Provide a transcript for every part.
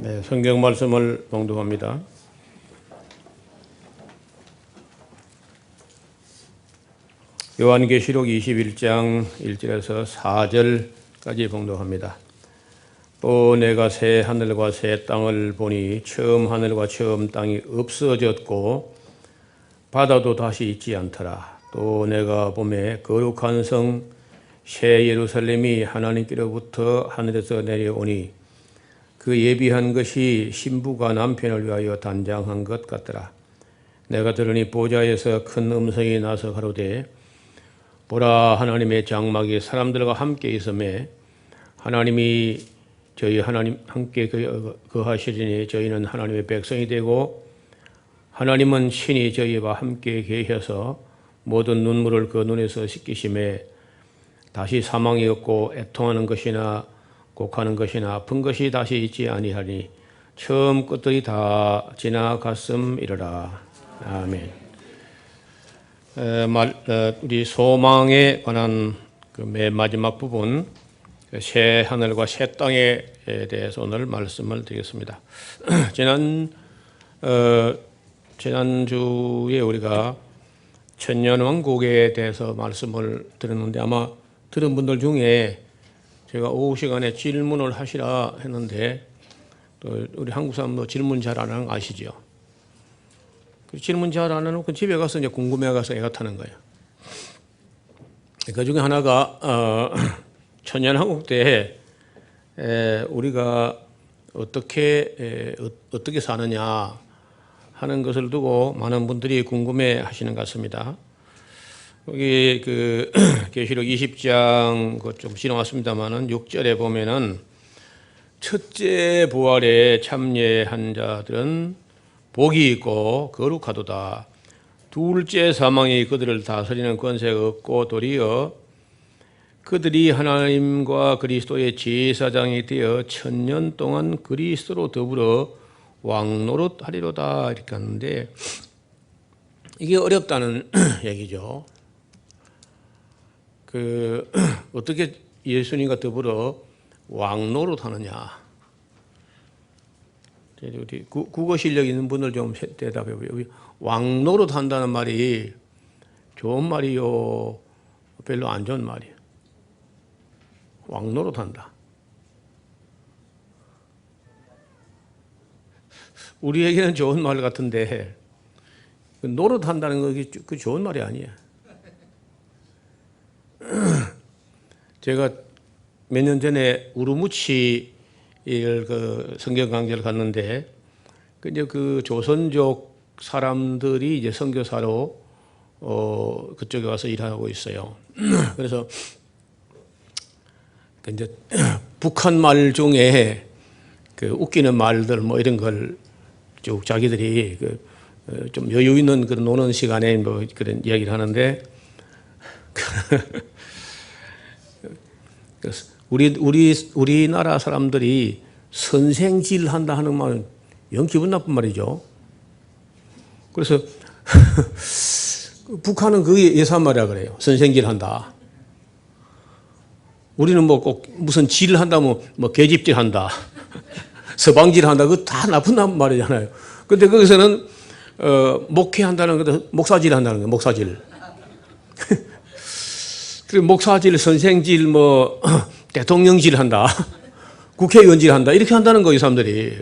네, 성경 말씀을 봉독합니다. 요한계시록 21장 1절에서 4절까지 봉독합니다. 또 내가 새 하늘과 새 땅을 보니 처음 하늘과 처음 땅이 없어졌고 바다도 다시 있지 않더라. 또 내가 보매 거룩한 성 새 예루살렘이 하나님께로부터 하늘에서 내려오니 그 예비한 것이 신부가 남편을 위하여 단장한 것 같더라. 내가 들으니 보좌에서 큰 음성이 나서 가로되 보라, 하나님의 장막이 사람들과 함께 있음에 하나님이 저희 하나님 함께 거하시리니 저희는 하나님의 백성이 되고 하나님은 친히 저희와 함께 계셔서 모든 눈물을 그 눈에서 씻기심에 다시 사망이 없고 애통하는 것이나 곡하는 것이나 아픈 것이 다시 있지 아니하니 처음 것들이 다 지나갔음이로라. 아멘. 우리 소망에 관한 그 맨 마지막 부분, 새 하늘과 새 땅에 대해서 오늘 말씀을 드리겠습니다. 지난주에 우리가 천년왕국에 대해서 말씀을 드렸는데 아마 들은 분들 중에 제가 오후 시간에 질문을 하시라 했는데 또 우리 한국 사람도 질문 잘 안 하는 거 아시죠? 질문 잘 안 해놓고 집에 가서 이제 궁금해가서 애가 타는 거예요. 그 중에 하나가 천년왕국 때 우리가 어떻게 사느냐 하는 것을 두고 많은 분들이 궁금해하시는 것 같습니다. 여기 그 계시록 20장 좀 지나왔습니다만은 6절에 보면은 첫째 부활에 참여한 자들은 복이 있고 거룩하도다. 둘째 사망이 그들을 다스리는 권세가 없고 도리어 그들이 하나님과 그리스도의 제사장이 되어 천년 동안 그리스도로 더불어 왕노릇하리로다 이렇게 하는데 이게 어렵다는 얘기죠. 어떻게 예수님과 더불어 왕노릇하느냐. 우리 국어 실력 있는 분들 좀 대답해 보세요. 왕노릇 한다는 말이 좋은 말이요, 별로 안 좋은 말이에요. 왕노릇 한다. 우리에게는 좋은 말 같은데 노릇한다는 거 그 좋은 말이 아니에요. 제가 몇 년 전에 우르무치 그 성경 강좌를 갔는데 이제 그 조선족 사람들이 이제 선교사로 그쪽에 와서 일하고 있어요. 그래서 이제 북한 말 중에 그 웃기는 말들 뭐 이런 걸 쭉 자기들이 좀 여유 있는 그런 노는 시간에 뭐 그런 이야기를 하는데 우리나라 사람들이 선생질 한다 하는 말은 영 기분 나쁜 말이죠. 그래서 북한은 그게 예사한 말이라 그래요. 선생질 한다. 우리는 뭐 꼭 무슨 질 한다면 뭐 계집질 한다. 서방질 한다. 그거 다 나쁜 말이잖아요. 근데 거기서는 목회한다는 것도 목사질 한다는 거예요. 목사질. 그리고 목사질, 선생질, 뭐 대통령질 한다, 국회의원질 한다 이렇게 한다는 거예요, 사람들이.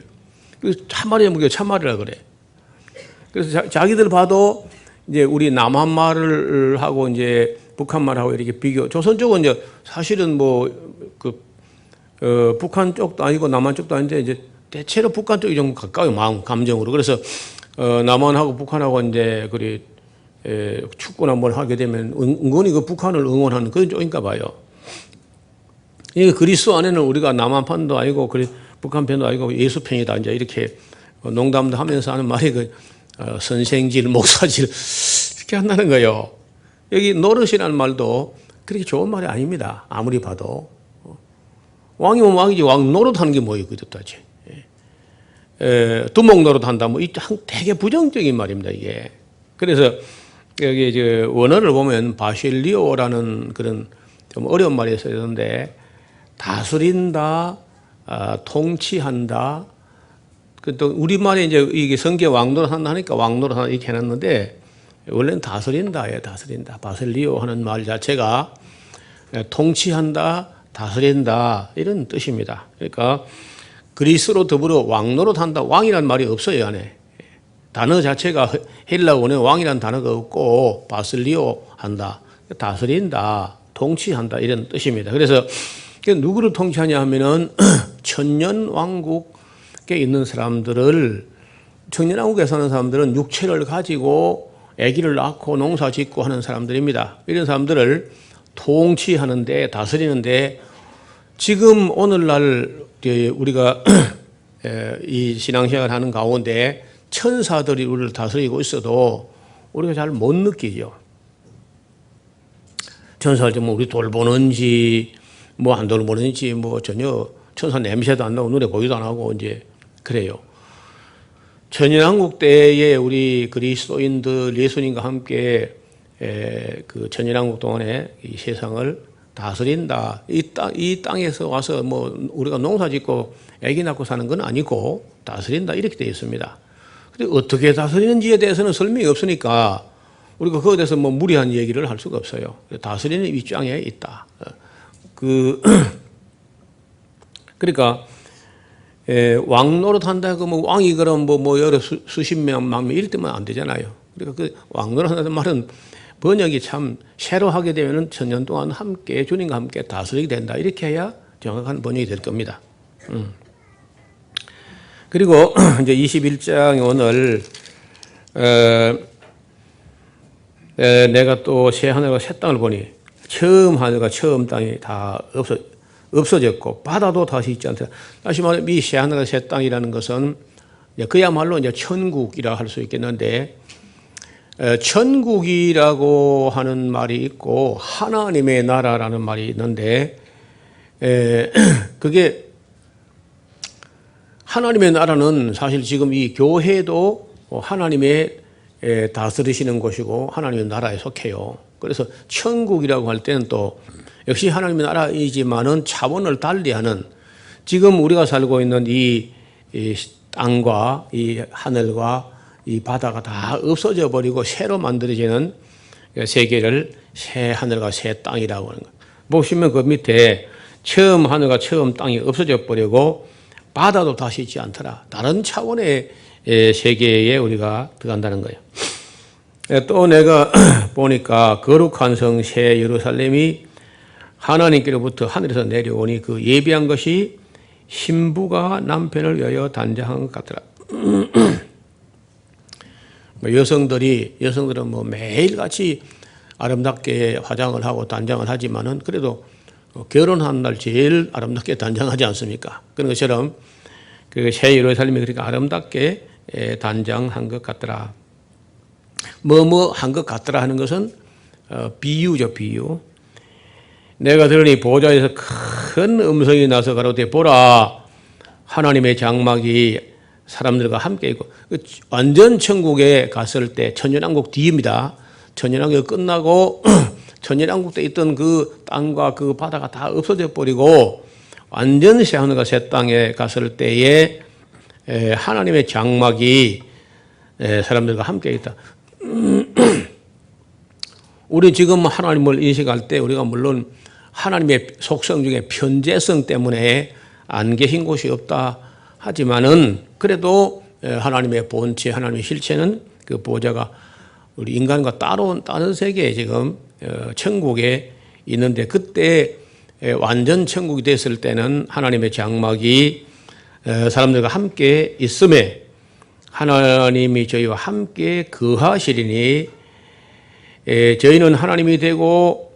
참말이야, 뭐 참말이라 그래. 그래서 자기들 봐도 이제 우리 남한 말을 하고 이제 북한 말하고 이렇게 비교. 조선 쪽은 이제 사실은 뭐 북한 쪽도 아니고 남한 쪽도 아닌데 이제 대체로 북한 쪽이 좀 가까워요, 마음, 감정으로. 그래서 남한하고 북한하고 이제 축구나 뭘 하게 되면 은근히 그 북한을 응원하는 그런 쪽인가 봐요. 이 그리스도 안에는 우리가 남한 편도 아니고 북한 편도 아니고 예수 편이다 이제 이렇게 농담도 하면서 하는 말이 선생질, 목사질 이렇게 한다는 거예요. 여기 노릇이라는 말도 그렇게 좋은 말이 아닙니다. 아무리 봐도 왕이면 왕이지 왕 노릇하는 게 뭐예요, 그도다지. 두목 노릇한다 뭐 이 되게 부정적인 말입니다 이게. 그래서 여기 원어를 보면 바실리오라는 그런 좀 어려운 말이 있었는데 다스린다, 통치한다, 또 우리말에 이제 이게 성경 왕노릇한다 하니까 왕노릇한다 이렇게 해놨는데 원래는 다스린다예요. 다스린다. 바슬리오 하는 말 자체가 통치한다, 다스린다 이런 뜻입니다. 그러니까 그리스로 더불어 왕노릇한다. 왕이라는 말이 없어요 안에. 단어 자체가 헬라어에 왕이라는 단어가 없고 바슬리오 한다. 다스린다, 통치한다 이런 뜻입니다. 그래서 누구를 통치하냐 하면은 천년 왕국에 있는 사람들을 천년 왕국에 사는 사람들은 육체를 가지고 아기를 낳고 농사 짓고 하는 사람들입니다. 이런 사람들을 통치하는데 다스리는데 지금 오늘날 우리가 이 신앙생활을 하는 가운데 천사들이 우리를 다스리고 있어도 우리가 잘 못 느끼죠. 천사들 뭐 우리 돌보는지 뭐 안 돌보는지 뭐 전혀 천사 냄새도 안 나고 눈에 보이도 안 하고 이제 그래요. 천연왕국 때에 우리 그리스도인들 예수님과 함께 그 천연왕국 동안에 이 세상을 다스린다. 이 땅에서 와서 뭐 우리가 농사짓고 아기 낳고 사는 건 아니고 다스린다 이렇게 되어 있습니다. 근데 어떻게 다스리는지에 대해서는 설명이 없으니까 우리가 그거에 대해서 뭐 무리한 얘기를 할 수가 없어요. 다스리는 입장에 있다. 그러니까 왕 노릇한다 그 뭐 왕이 그럼 뭐 여러 수십 명, 만 명 이럴 때만 안 되잖아요. 그러니까 그 왕 노릇한다는 말은 번역이 참 새로 하게 되면은 천년 동안 함께 주님과 함께 다스리게 된다 이렇게 해야 정확한 번역이 될 겁니다. 그리고 이제 21장 오늘 내가 또 새 하늘과 새 땅을 보니 처음 하늘과 처음 땅이 다 없어졌고 바다도 다시 있지 않다. 다시 말해 이 새 하늘과 새 땅이라는 것은 그야말로 이제 천국이라 할 수 있겠는데 천국이라고 하는 말이 있고 하나님의 나라라는 말이 있는데 그게 하나님의 나라는 사실 지금 이 교회도 하나님의 다스리시는 곳이고 하나님의 나라에 속해요. 그래서 천국이라고 할 때는 또 역시 하나님의 나라이지만은 차원을 달리하는 지금 우리가 살고 있는 이 땅과 이 하늘과 이 바다가 다 없어져 버리고 새로 만들어지는 세계를 새 하늘과 새 땅이라고 하는 것. 보시면 그 밑에 처음 하늘과 처음 땅이 없어져 버리고 바다도 다시 있지 않더라. 다른 차원의 세계에 우리가 들어간다는 거예요. 또 내가 보니까 거룩한 성 새 예루살렘이 하나님께로부터 하늘에서 내려오니 그 예비한 것이 신부가 남편을 위하여 단장한 것 같더라. 여성들은 뭐 매일같이 아름답게 화장을 하고 단장을 하지만은 그래도 결혼한 날 제일 아름답게 단장하지 않습니까? 그런 것처럼 그 새 예루살렘이 그렇게 아름답게 단장한 것 같더라. 한 것 같더라 하는 것은 비유죠, 비유. 내가 들으니 보좌에서 큰 음성이 나서 가로되 보라 하나님의 장막이 사람들과 함께 있고 완전 천국에 갔을 때 천년왕국 뒤입니다. 천년왕국이 끝나고 천년왕국 때 있던 그 땅과 그 바다가 다 없어져 버리고 완전 새 하늘과 새 땅에 갔을 때에 하나님의 장막이 사람들과 함께 있다. 우리 지금 하나님을 인식할 때 우리가 물론 하나님의 속성 중에 편재성 때문에 안 계신 곳이 없다 하지만은 그래도 하나님의 본체, 하나님의 실체는 그 보좌가 우리 인간과 따로 다른 세계에 지금 천국에 있는데 그때 완전 천국이 됐을 때는 하나님의 장막이 사람들과 함께 있음에 하나님이 저희와 함께 거하시리니 저희는 하나님이 되고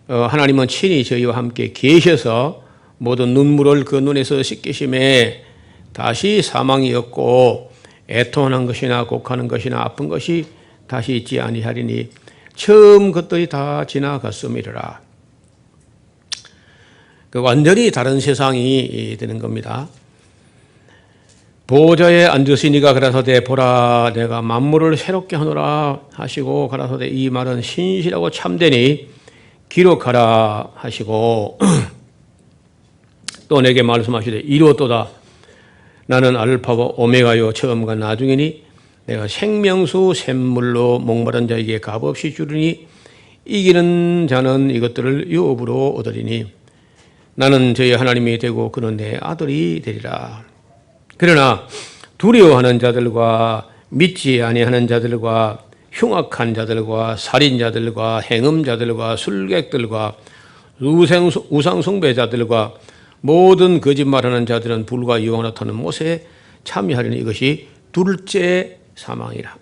하나님은 친히 저희와 함께 계셔서 모든 눈물을 그 눈에서 씻기심에 다시 사망이 없고 애통하는 것이나 곡하는 것이나 아픈 것이 다시 있지 아니하리니 처음 것들이 다 지나갔음이라. 완전히 다른 세상이 되는 겁니다. 보좌에 앉으시니가 가라사대 보라 내가 만물을 새롭게 하노라 하시고 가라사대 이 말은 신실하고 참되니 기록하라 하시고 또 내게 말씀하시되 이루었도다 나는 알파와 오메가요 처음과 나중이니 내가 생명수 샘물로 목마른 자에게 값없이 주리니 이기는 자는 이것들을 유업으로 얻으리니 나는 저희 하나님이 되고 그는 내 아들이 되리라. 그러나 두려워하는 자들과 믿지 아니하는 자들과 흉악한 자들과 살인자들과 행음자들과 술객들과 우상숭배자들과 모든 거짓말하는 자들은 불과 유황으로 타는 못에 참여하려니 이것이 둘째 사망이라.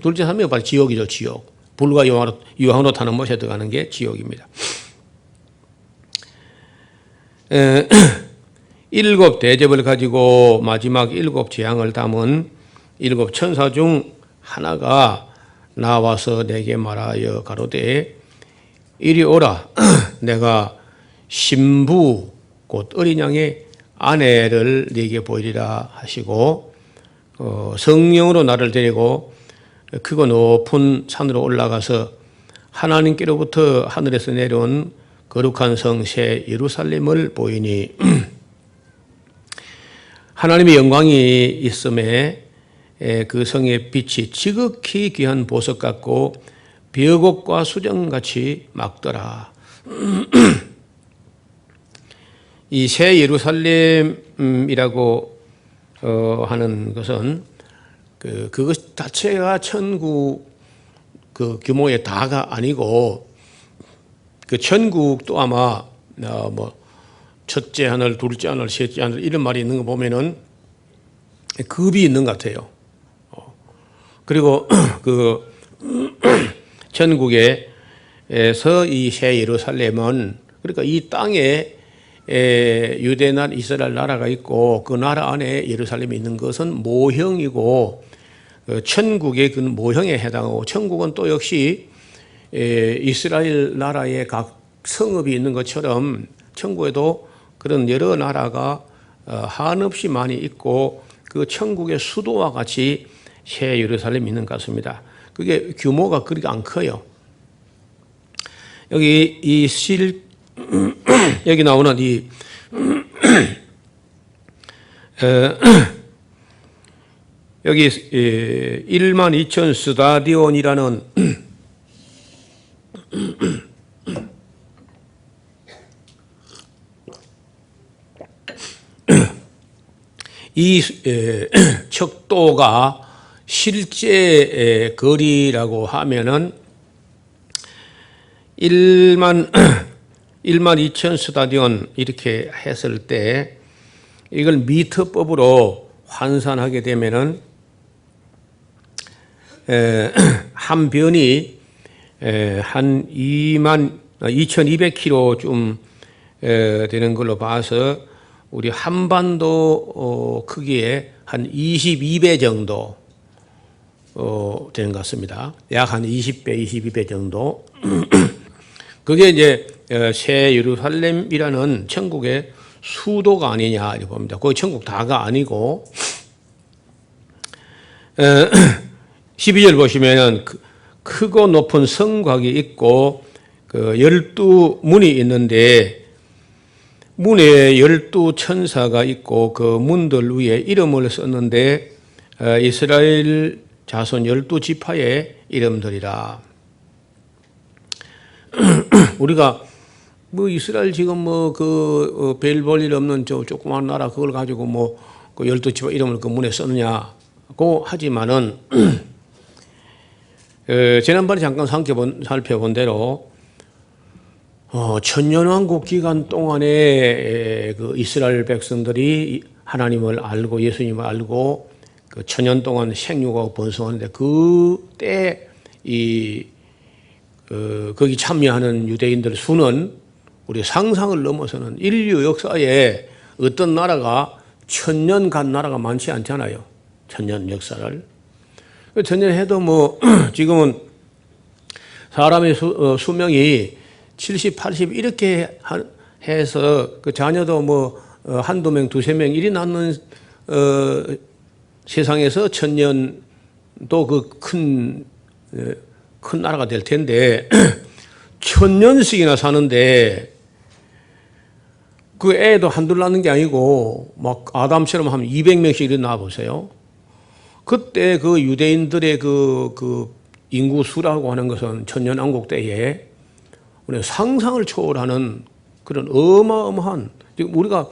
둘째 사망이 바로 지옥이죠. 지옥. 불과 유황으로 타는 못에 들어가는 게 지옥입니다. 일곱 대접을 가지고 마지막 일곱 재앙을 담은 일곱 천사 중 하나가 나와서 내게 말하여 가로되 이리 오라. 내가 신부 곧 어린 양의 아내를 네게 보이리라 하시고 성령으로 나를 데리고 크고 높은 산으로 올라가서 하나님께로부터 하늘에서 내려온 거룩한 성 새 예루살렘을 보이니 하나님의 영광이 있음에 그 성의 빛이 지극히 귀한 보석 같고 벼곡과 수정같이 막더라. 이 새 예루살렘이라고 하는 것은 그것 자체가 천국 그 규모의 다가 아니고 그 천국도 아마 뭐 첫째 하늘, 둘째 하늘, 셋째 하늘 이런 말이 있는 거 보면은 급이 있는 것 같아요. 그리고 그 천국에서 이 새 예루살렘은 그러니까 이 땅에 유대나 이스라엘 나라가 있고 그 나라 안에 예루살렘이 있는 것은 모형이고 천국의 그 모형에 해당하고 천국은 또 역시 이스라엘 나라의 각 성읍이 있는 것처럼 천국에도 그런 여러 나라가 한없이 많이 있고 그 천국의 수도와 같이 새 예루살렘이 있는 것 같습니다. 그게 규모가 그렇게 안 커요. 여기 여기 나오는 이 여기 12,000 스타디온이라는 이 척도가 실제 거리라고 하면은 12,000 스타디온 이렇게 했을 때 이걸 미터법으로 환산하게 되면은 한 변이 한 22,000km쯤 되는 걸로 봐서 우리 한반도 크기의 한 22배 정도 되는 것 같습니다. 약 한 20배, 22배 정도. 그게 이제 새 예루살렘이라는 천국의 수도가 아니냐 이렇게 봅니다. 거기 천국 다가 아니고 12절 보시면은 크고 높은 성곽이 있고 그 12문이 있는데 문에 12천사가 있고 그 문들 위에 이름을 썼는데 이스라엘 자손 12지파의 이름들이라. 우리가 뭐 이스라엘 지금 뭐 그 별 볼 일 없는 저 조그만 나라 그걸 가지고 뭐 그 12지파 이름을 그 문에 썼느냐고 하지만은 지난번에 잠깐 살펴본 대로 천년왕국 기간 동안에 그 이스라엘 백성들이 하나님을 알고 예수님을 알고 그 천년 동안 생육하고 번성하는데 그때 거기 참여하는 유대인들 수는 우리 상상을 넘어서는 인류 역사에 어떤 나라가 천년 간 나라가 많지 않잖아요. 천년 역사를. 천년 해도 뭐 지금은 사람의 수명이 70, 80 이렇게 해서 그 자녀도 뭐 한두 명, 두세 명 이리 낳는 세상에서 천년도 그 큰 나라가 될 텐데 천년씩이나 사는데 그 애도 한둘 낳는 게 아니고 막 아담처럼 하면 200명씩 일어나 보세요. 그때 그 유대인들의 그 인구 수라고 하는 것은 천년왕국 때에 우리가 상상을 초월하는 그런 어마어마한, 지금 우리가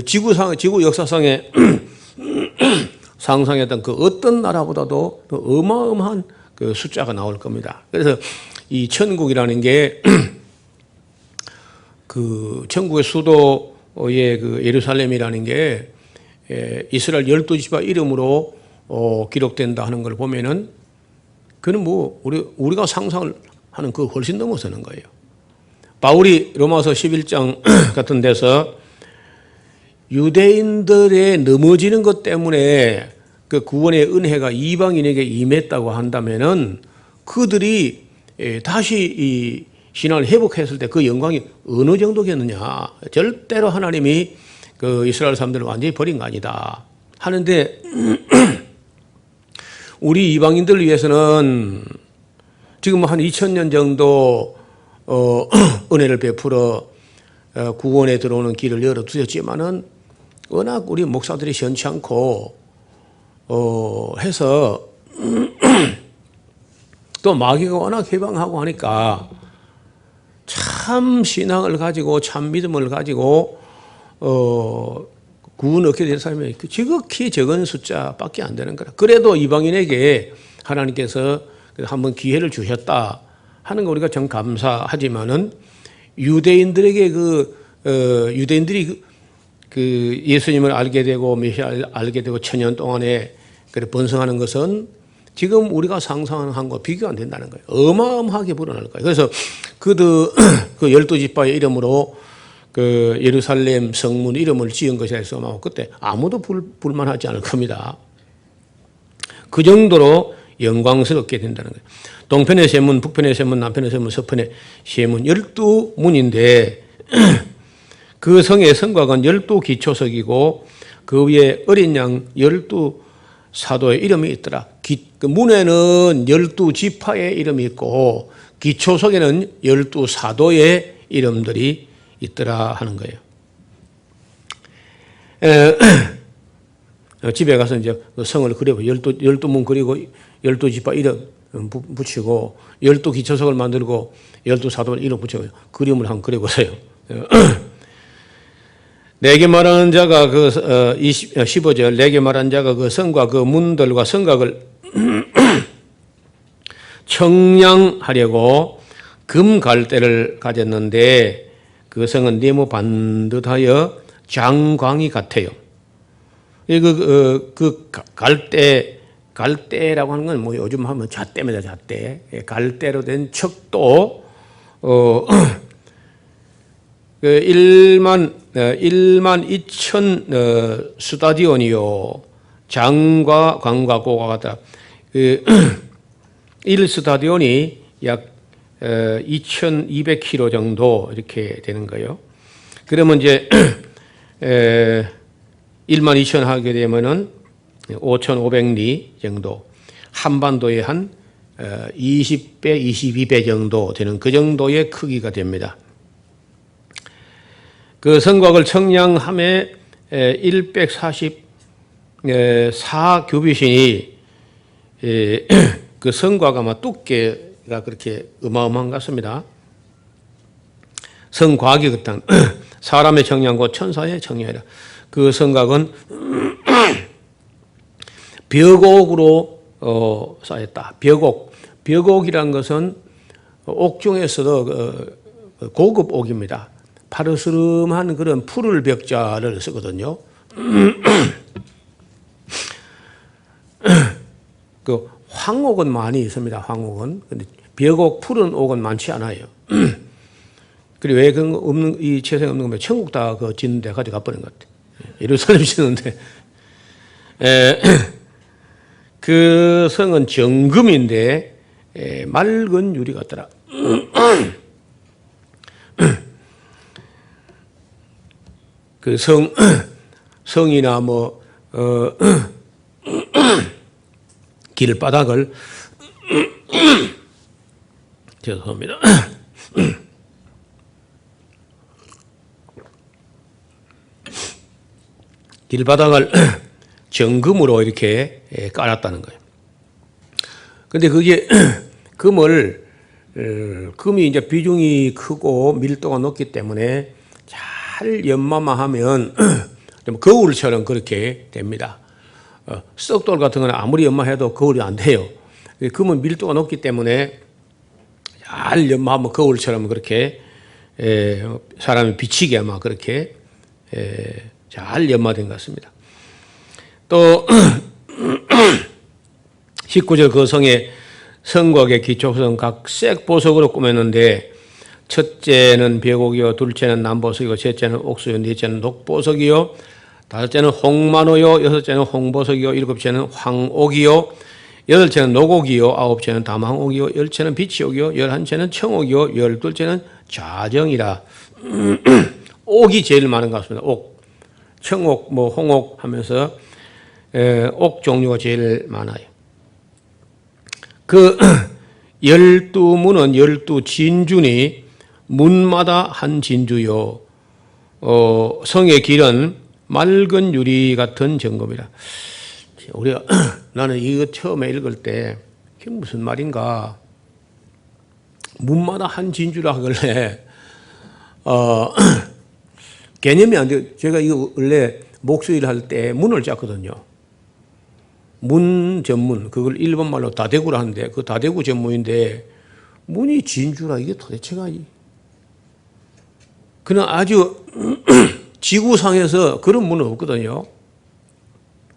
지구 역사상에 상상했던 그 어떤 나라보다도 더 어마어마한 그 숫자가 나올 겁니다. 그래서 이 천국이라는 게 그 천국의 수도의 그 예루살렘이라는 게 이스라엘 12지파 이름으로 기록된다 하는 걸 보면은 그는 뭐 우리가 상상을 하는 그 훨씬 넘어서는 거예요. 바울이 로마서 11장 같은 데서 유대인들의 넘어지는 것 때문에 그 구원의 은혜가 이방인에게 임했다고 한다면은 그들이 다시 이 신앙을 회복했을 때 그 영광이 어느 정도겠느냐. 절대로 하나님이 그 이스라엘 사람들을 완전히 버린 거 아니다 하는데 우리 이방인들을 위해서는 지금 한 2000년 정도 은혜를 베풀어 구원에 들어오는 길을 열어두었지만은 워낙 우리 목사들이 시원치 않고 해서 또 마귀가 워낙 해방하고 하니까 참 신앙을 가지고 참 믿음을 가지고 구원 얻게 된 사람이 지극히 적은 숫자밖에 안 되는 거라. 그래도 이방인에게 하나님께서 한번 기회를 주셨다 하는 거 우리가 정 감사하지만은 유대인들에게 유대인들이 그 예수님을 알게 되고 메시아를 알게 되고 천년 동안에 그래 번성하는 것은 지금 우리가 상상하는 것과 비교가 안 된다는 거예요. 어마어마하게 불어날 거예요. 그래서 그 12지파의 이름으로 그 예루살렘 성문 이름을 지은 것에 대해서 그때 아무도 불만하지 않을 겁니다. 그 정도로 영광스럽게 된다는 거예요. 동편의 세문, 북편의 세문, 남편의 세문, 서편의 세문 12문인데 그 성의 성곽은 12기초석이고 그 위에 어린 양 12사도의 이름이 있더라. 그 문에는 12지파의 이름이 있고 기초석에는 12사도의 이름들이 있더라 하는 거예요. 집에 가서 이제 성을 그리고 12문 그리고 12지파 이름 붙이고 12기초석을 만들고 12사도를 이름 붙이고 그림을 한번 그려보세요. 내게 말하는 자가 15절 내게 말하는 자가 그 성과 그 문들과 성곽을 청량하려고 금 갈대를 가졌는데 그 성은 네모 반듯하여 장광이 같아요. 그 갈대라고 하는 건 뭐 요즘 하면 잣대입니다. 잣대. 갈대로 된 척도 1만 2천 스타디온이요. 장과 광과 고가 같다. 1스타디온이 약 2,200km 정도 이렇게 되는 거예요. 그러면 이제 1만 2천 하게 되면은 5,500리 정도, 한반도의 한 20배, 22배 정도 되는 그 정도의 크기가 됩니다. 그 성곽을 청량함에 144규빗이니 그 성곽 아마 두께가 그렇게 어마어마한 것 같습니다. 성곽이 그딴 사람의 청량과 천사의 청량이라. 그 성곽은 벽옥으로 쌓였다. 벽옥이란 것은 옥 중에서도 고급 옥입니다. 파르스름한 그런 푸를 벽자를 쓰거든요. 그 황옥은 많이 있습니다. 황옥은. 근데 벽옥 푸른 옥은 많지 않아요. 그리고 왜 그런 거 없는, 이 재생 없는 거면 천국 다 그 짓는데 가져가 버린 것 같아요. 예루살렘 짓는데. 그 성은 정금인데 맑은 유리 같더라. 그 성이나 뭐 길바닥을 죄송합니다. 길바닥을 정금으로 이렇게 깔았다는 거예요. 근데 그게 금이 이제 비중이 크고 밀도가 높기 때문에 잘 연마하면 좀 거울처럼 그렇게 됩니다. 썩돌 같은 거는 아무리 연마해도 거울이 안 돼요. 금은 밀도가 높기 때문에 잘 연마하면 거울처럼 그렇게 사람이 비치게 아마 그렇게 잘 연마된 것 같습니다. 또 19절 그 성에 성곽의 기초성 각색 보석으로 꾸몄는데 첫째는 벽옥이요, 둘째는 남보석이요, 셋째는 옥수요, 넷째는 녹보석이요, 다섯째는 홍만호요, 여섯째는 홍보석이요, 일곱째는 황옥이요, 여덟째는 녹옥이요, 아홉째는 담황옥이요, 열째는 비치옥이요, 열한째는 청옥이요, 열둘째는 좌정이라. 옥이 제일 많은 것 같습니다. 옥, 청옥, 뭐 홍옥 하면서 옥 종류가 제일 많아요. 그 12문은 12진주니 문마다 한 진주요. 성의 길은 맑은 유리 같은 정금이라. 나는 이거 처음에 읽을 때 이게 무슨 말인가. 문마다 한 진주라 하길래 개념이 안 돼요. 제가 이거 원래 목수일 할 때 문을 짰거든요. 문 전문, 그걸 일본말로 다대구라 하는데 그 다대구 전문인데 문이 진주라 이게 도대체가 그냥 아주 지구상에서 그런 문은 없거든요.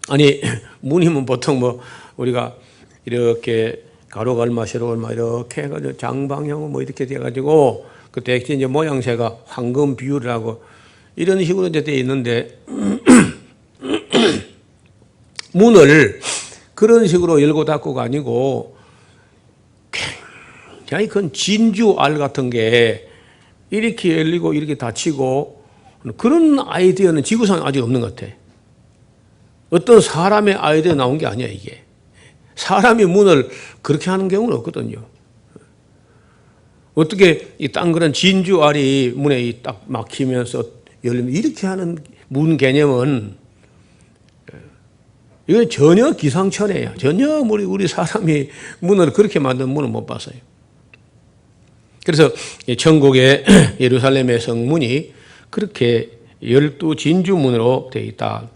아니 문이면 보통 뭐 우리가 이렇게 가로가 얼마 세로가 얼마 이렇게 해가지고 장방형 뭐 이렇게 돼가지고 그 대신 이제 모양새가 황금 비율이라고 이런 식으로 이제 돼 있는데 문을 그런 식으로 열고 닫고가 아니고 굉장히 큰 진주 알 같은 게 이렇게 열리고 이렇게 닫히고 그런 아이디어는 지구상에 아직 없는 것 같아. 어떤 사람의 아이디어 나온 게 아니야 이게. 사람이 문을 그렇게 하는 경우는 없거든요. 어떻게 이 딴 그런 진주 알이 문에 딱 막히면서 열리면 이렇게 하는 문 개념은 이건 전혀 기상천외예요. 전혀 우리 사람이 문을 그렇게 만든 문을 못 봤어요. 그래서 천국의 예루살렘의 성문이 그렇게 12진주문으로 되어 있다.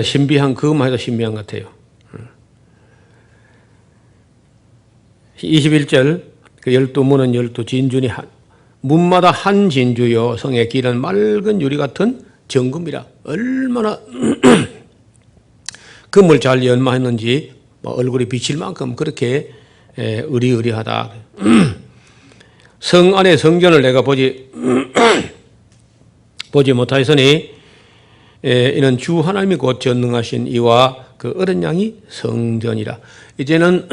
신비한 그것만 해도 신비한 것 같아요. 21절 그 12문은 12진주니 문마다 한 진주요 성의 길은 맑은 유리 같은 정금이라. 얼마나 금을 잘 연마했는지 얼굴이 비칠 만큼 그렇게 의리의리하다. 성 안의 성전을 내가 보지 못하였으니 이는 주 하나님이 곧 전능하신 이와 그 어린 양이 성전이라. 이제는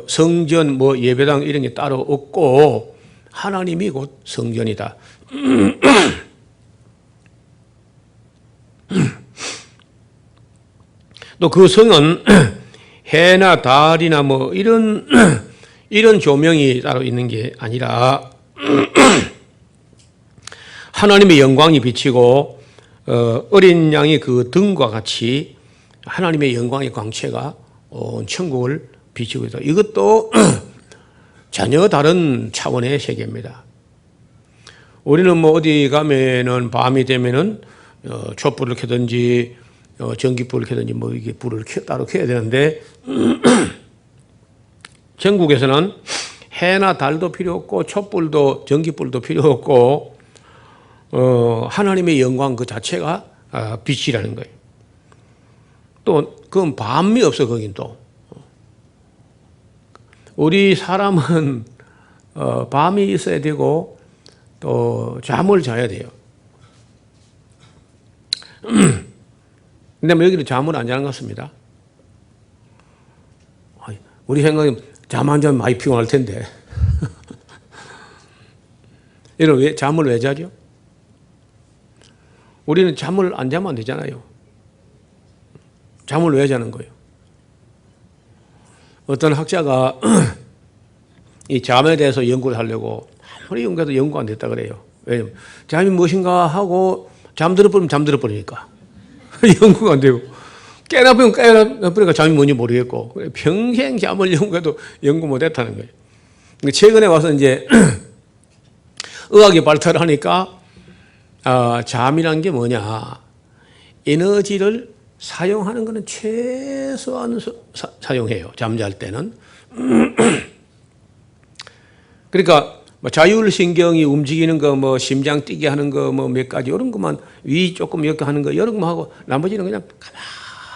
성전 뭐 예배당 이런 게 따로 없고 하나님이 곧 성전이다. 또 그 성은 해나 달이나 뭐 이런 조명이 따로 있는 게 아니라 하나님의 영광이 비치고 어린 양이 그 등과 같이 하나님의 영광의 광채가 온 천국을 비치고 있다. 이것도 전혀 다른 차원의 세계입니다. 우리는 뭐 어디 가면은 밤이 되면은 촛불을 켜든지 전기불을 켜든지 뭐 이게 불을 따로 켜야 되는데 전국에서는 해나 달도 필요 없고 촛불도 전기불도 필요 없고 하나님의 영광 그 자체가 빛이라는 거예요. 또 그건 밤이 없어. 거긴 또 우리 사람은 밤이 있어야 되고 또 잠을 자야 돼요. 근데 뭐 여기는 잠을 안 자는 것 같습니다. 우리 생각에 잠 안 자면 많이 피곤할 텐데. 이런 잠을 왜 자죠? 우리는 잠을 안 자면 안 되잖아요. 잠을 왜 자는 거예요? 어떤 학자가 이 잠에 대해서 연구를 하려고 아무리 연구해도 연구가 안 됐다 그래요. 왜냐면 잠이 무엇인가 하고 잠들어 버리면 잠들어 버리니까. 연구가 안 되고. 깨나보면 깨나보니까 잠이 뭔지 모르겠고. 평생 잠을 연구해도 연구 못 했다는 거예요. 최근에 와서 이제 의학이 발달을 하니까, 잠이란 게 뭐냐. 에너지를 사용하는 것은 최소한 사용해요. 잠잘 때는. 그러니까 자율신경이 움직이는 거, 뭐 심장 뛰게 하는 거, 뭐 몇 가지 이런 것만 위 조금 이렇게 하는 거 이런 것만 하고 나머지는 그냥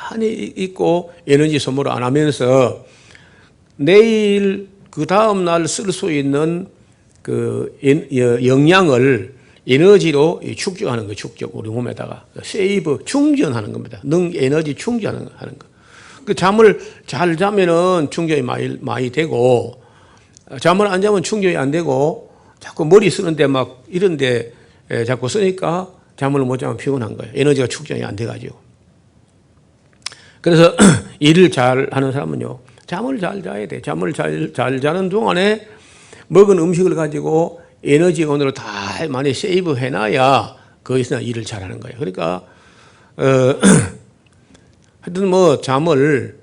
가만히 있고 에너지 소모를 안 하면서 내일 그 다음 날 쓸 수 있는 그 영양을 에너지로 축적하는 거, 축적 우리 몸에다가 세이브 충전하는 겁니다. 에너지 충전하는 거. 그 잠을 잘 자면은 충전이 많이 되고. 잠을 안 자면 충전이 안 되고 자꾸 머리 쓰는데 막 이런데 자꾸 쓰니까 잠을 못 자면 피곤한 거예요. 에너지가 축전이 안 돼가지고. 그래서 일을 잘 하는 사람은요, 잠을 잘 자야 돼. 잠을 잘 자는 동안에 먹은 음식을 가지고 에너지원으로 다 많이 세이브 해놔야 거기서 일을 잘 하는 거예요. 그러니까, 하여튼 뭐 잠을,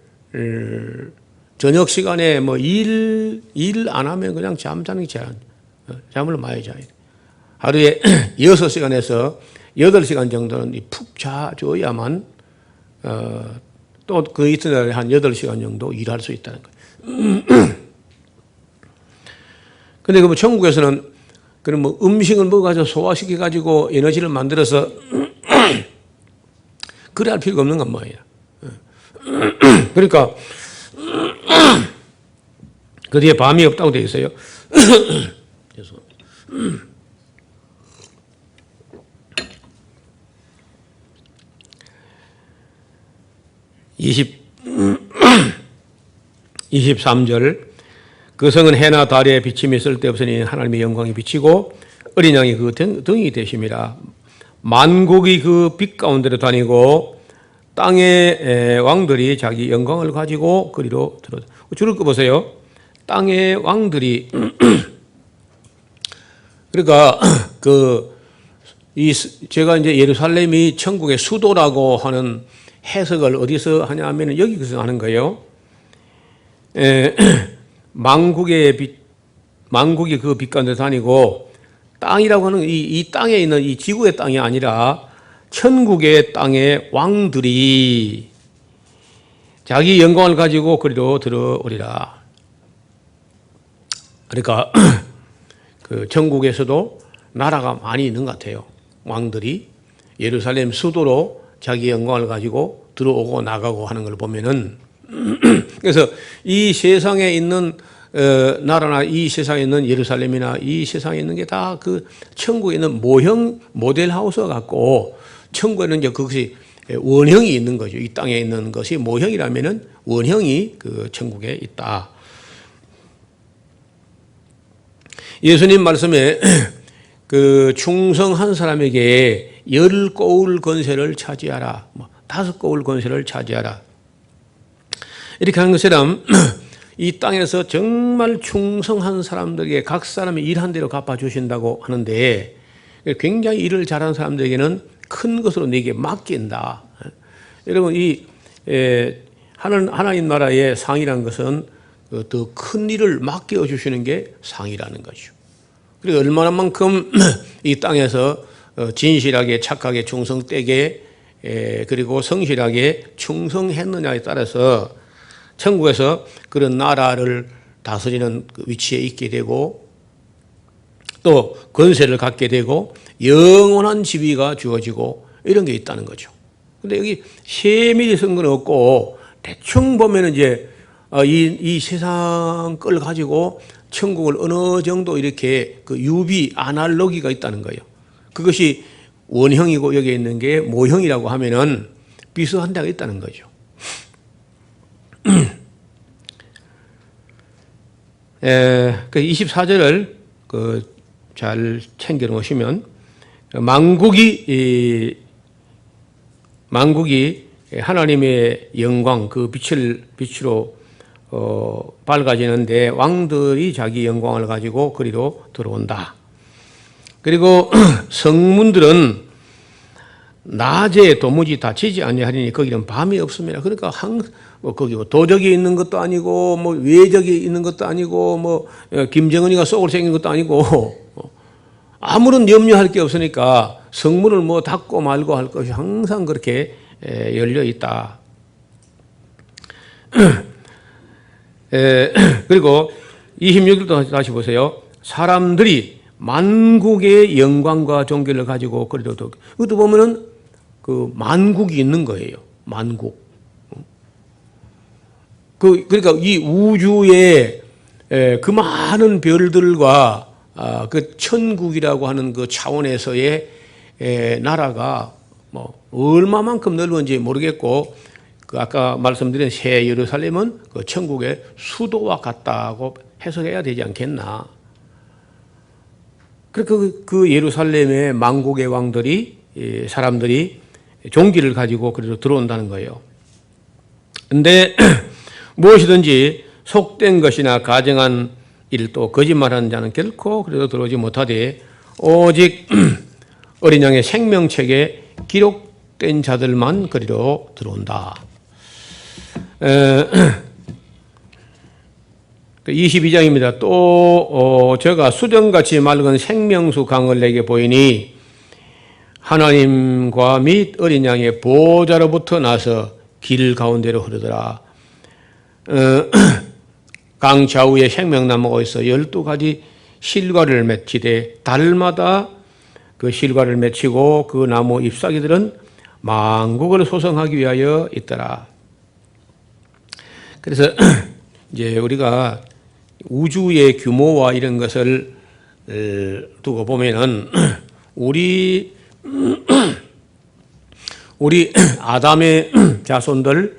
저녁 시간에 뭐 일 안 하면 그냥 잠자는 게 제일, 잠을 많이 자야 돼. 하루에 6시간에서 8시간 정도는 푹 자줘야만, 또 그 이튿날에 한 8시간 정도 일할 수 있다는 거예요. 근데 그 뭐 천국에서는 그런 뭐 음식을 먹어가지고 소화시켜가지고 에너지를 만들어서 그래 할 필요가 없는 건 뭐예요. 그러니까, 그 뒤에 밤이 없다고 되어 있어요. 죄송합니다. 23절 그 성은 해나 달에 비침이 쓸데없으니 하나님의 영광이 비치고 어린 양이 그 등이 되심이라. 만국이 그 빛 가운데로 다니고 땅의 왕들이 자기 영광을 가지고 그리로 들어. 줄을 꺼보세요. 땅의 왕들이 그러니까 제가 이제 예루살렘이 천국의 수도라고 하는 해석을 어디서 하냐면 여기서 하는 거예요. 만국이 그 빛 가운데 다니고 땅이라고 하는 이 땅에 있는 이 지구의 땅이 아니라 천국의 땅의 왕들이 자기 영광을 가지고 그리로 들어오리라. 그러니까 그 천국에서도 나라가 많이 있는 것 같아요. 왕들이 예루살렘 수도로 자기 영광을 가지고 들어오고 나가고 하는 걸 보면은 그래서 이 세상에 있는 나라나 이 세상에 있는 예루살렘이나 이 세상에 있는 게 다 그 천국에 있는 모형 모델 하우스 같고 천국에는 이제 그것이 원형이 있는 거죠. 이 땅에 있는 것이 모형이라면은 원형이 그 천국에 있다. 예수님 말씀에 그 충성한 사람에게 10고울 권세를 차지하라. 5고울 권세를 차지하라. 이렇게 하는 것처럼 이 땅에서 정말 충성한 사람들에게 각 사람이 일한 대로 갚아주신다고 하는데 굉장히 일을 잘하는 사람들에게는 큰 것으로 네게 맡긴다. 여러분 하나님 나라의 상이라는 것은 더 큰 일을 맡겨주시는 게 상이라는 거죠. 그리고 얼마나만큼 이 땅에서 진실하게 착하게 충성되게 그리고 성실하게 충성했느냐에 따라서 천국에서 그런 나라를 다스리는 위치에 있게 되고 또 권세를 갖게 되고 영원한 지위가 주어지고 이런 게 있다는 거죠. 근데 여기 세밀히 쓴 건 없고 대충 보면 이제 이 세상 걸 가지고 천국을 어느 정도 이렇게 그 유비 아날로기가 있다는 거예요. 그것이 원형이고 여기에 있는 게 모형이라고 하면은 비슷한 데가 있다는 거죠. 그 24절을 잘 챙겨 놓으시면 만국이 하나님의 영광 그 빛으로 밝아지는데 왕들이 자기 영광을 가지고 그리로 들어온다. 그리고 성문들은 낮에 도무지 다치지 아니하리니 거기는 밤이 없습니다. 그러니까 거기 도적이 있는 것도 아니고 외적이 있는 것도 아니고 김정은이가 속으로 생긴 것도 아니고 아무런 염려할 게 없으니까 성문을 닫고 말고 할 것이 항상 그렇게 열려 있다. 그리고 26절도 다시 보세요. 사람들이 만국의 영광과 존귀를 가지고 그래도 그것도 보면은 그 만국이 있는 거예요. 만국. 그러니까 이 우주에 그 많은 별들과 그 천국이라고 하는 그 차원에서의 나라가 얼마만큼 넓은지 모르겠고 그 아까 말씀드린 새 예루살렘은 그 천국의 수도와 같다고 해석해야 되지 않겠나. 그 예루살렘의 만국의 왕들이 사람들이 종기를 가지고 그래도 들어온다는 거예요. 근데 무엇이든지 속된 것이나 가정한 일도 거짓말하는 자는 결코 그래도 들어오지 못하되 오직 어린 양의 생명책에 기록된 자들만 그리로 들어온다. 22장입니다. 또 저가 수정같이 맑은 생명수 강을 내게 보이니 하나님과 및 어린 양의 보호자로부터 나서 길 가운데로 흐르더라. 강 좌우에 생명나무가 있어 12가지 실과를 맺히되 달마다 그 실과를 맺히고 그 나무 잎사귀들은 만국을 소성하기 위하여 있더라. 그래서 이제 우리가 우주의 규모와 이런 것을 두고 보면은 우리 아담의 자손들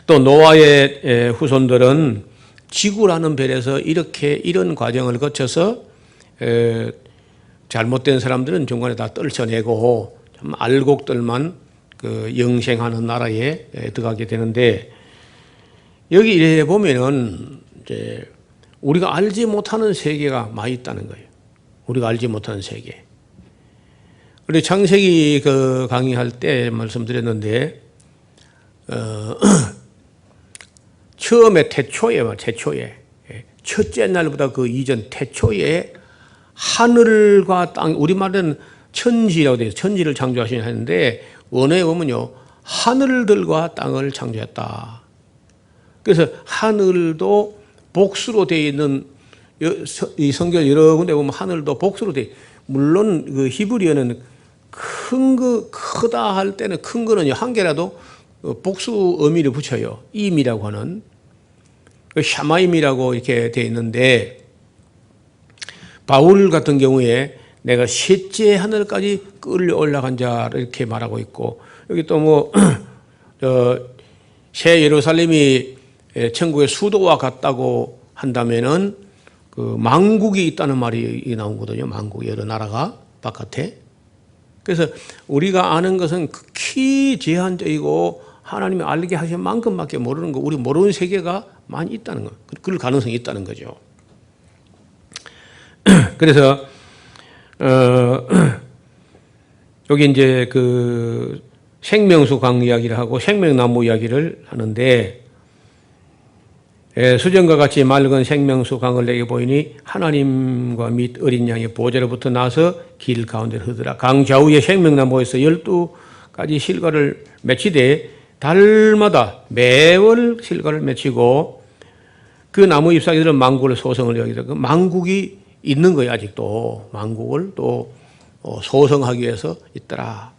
또 노아의 후손들은 지구라는 별에서 이런 과정을 거쳐서 잘못된 사람들은 중간에 다 떨쳐내고 참 알곡들만 그 영생하는 나라에 들어가게 되는데 여기 이래 보면은 이제 우리가 알지 못하는 세계가 많이 있다는 거예요. 우리가 알지 못하는 세계. 우리 창세기 그 강의할 때 말씀드렸는데 처음에 태초에 첫째 날보다 그 이전 태초에 하늘과 땅, 우리말은 천지라고 되어 있어요. 천지를 창조하시냐 하는데 원어에 보면요 하늘들과 땅을 창조했다. 그래서 하늘도 복수로 되어 있는 이 성경 여러 군데 보면 하늘도 복수로 되어 물론 그 히브리어는 크다 할 때는 큰 거는 한 개라도 복수 의미를 붙여요. 임이라고 하는 샤마임이라고 이렇게 되어 있는데 바울 같은 경우에 내가 셋째 하늘까지 끌려 올라간 자를 이렇게 말하고 있고 여기 또 새 예루살렘이 천국의 수도와 같다고 한다면은 그 만국이 있다는 말이 나오거든요. 만국 여러 나라가 바깥에. 그래서 우리가 아는 것은 극히 제한적이고 하나님이 알게 하신 만큼밖에 모르는 거, 우리 모르는 세계가 많이 있다는 거, 그럴 가능성이 있다는 거죠. 그래서 여기 이제 그 생명수 강 이야기를 하고 생명나무 이야기를 하는데 수정과 같이 맑은 생명수 강을 내게 보이니 하나님과 및 어린 양의 보좌로부터 나서 길 가운데 흐르더라. 강 좌우에 생명나무에서 12가지 실과를 맺히되 달마다 매월 실과를 맺히고 그 나무 잎사귀들은 만국을 소성을 여기다. 그 만국이 있는 거예요. 아직도 만국을 또 소성하기 위해서 있더라.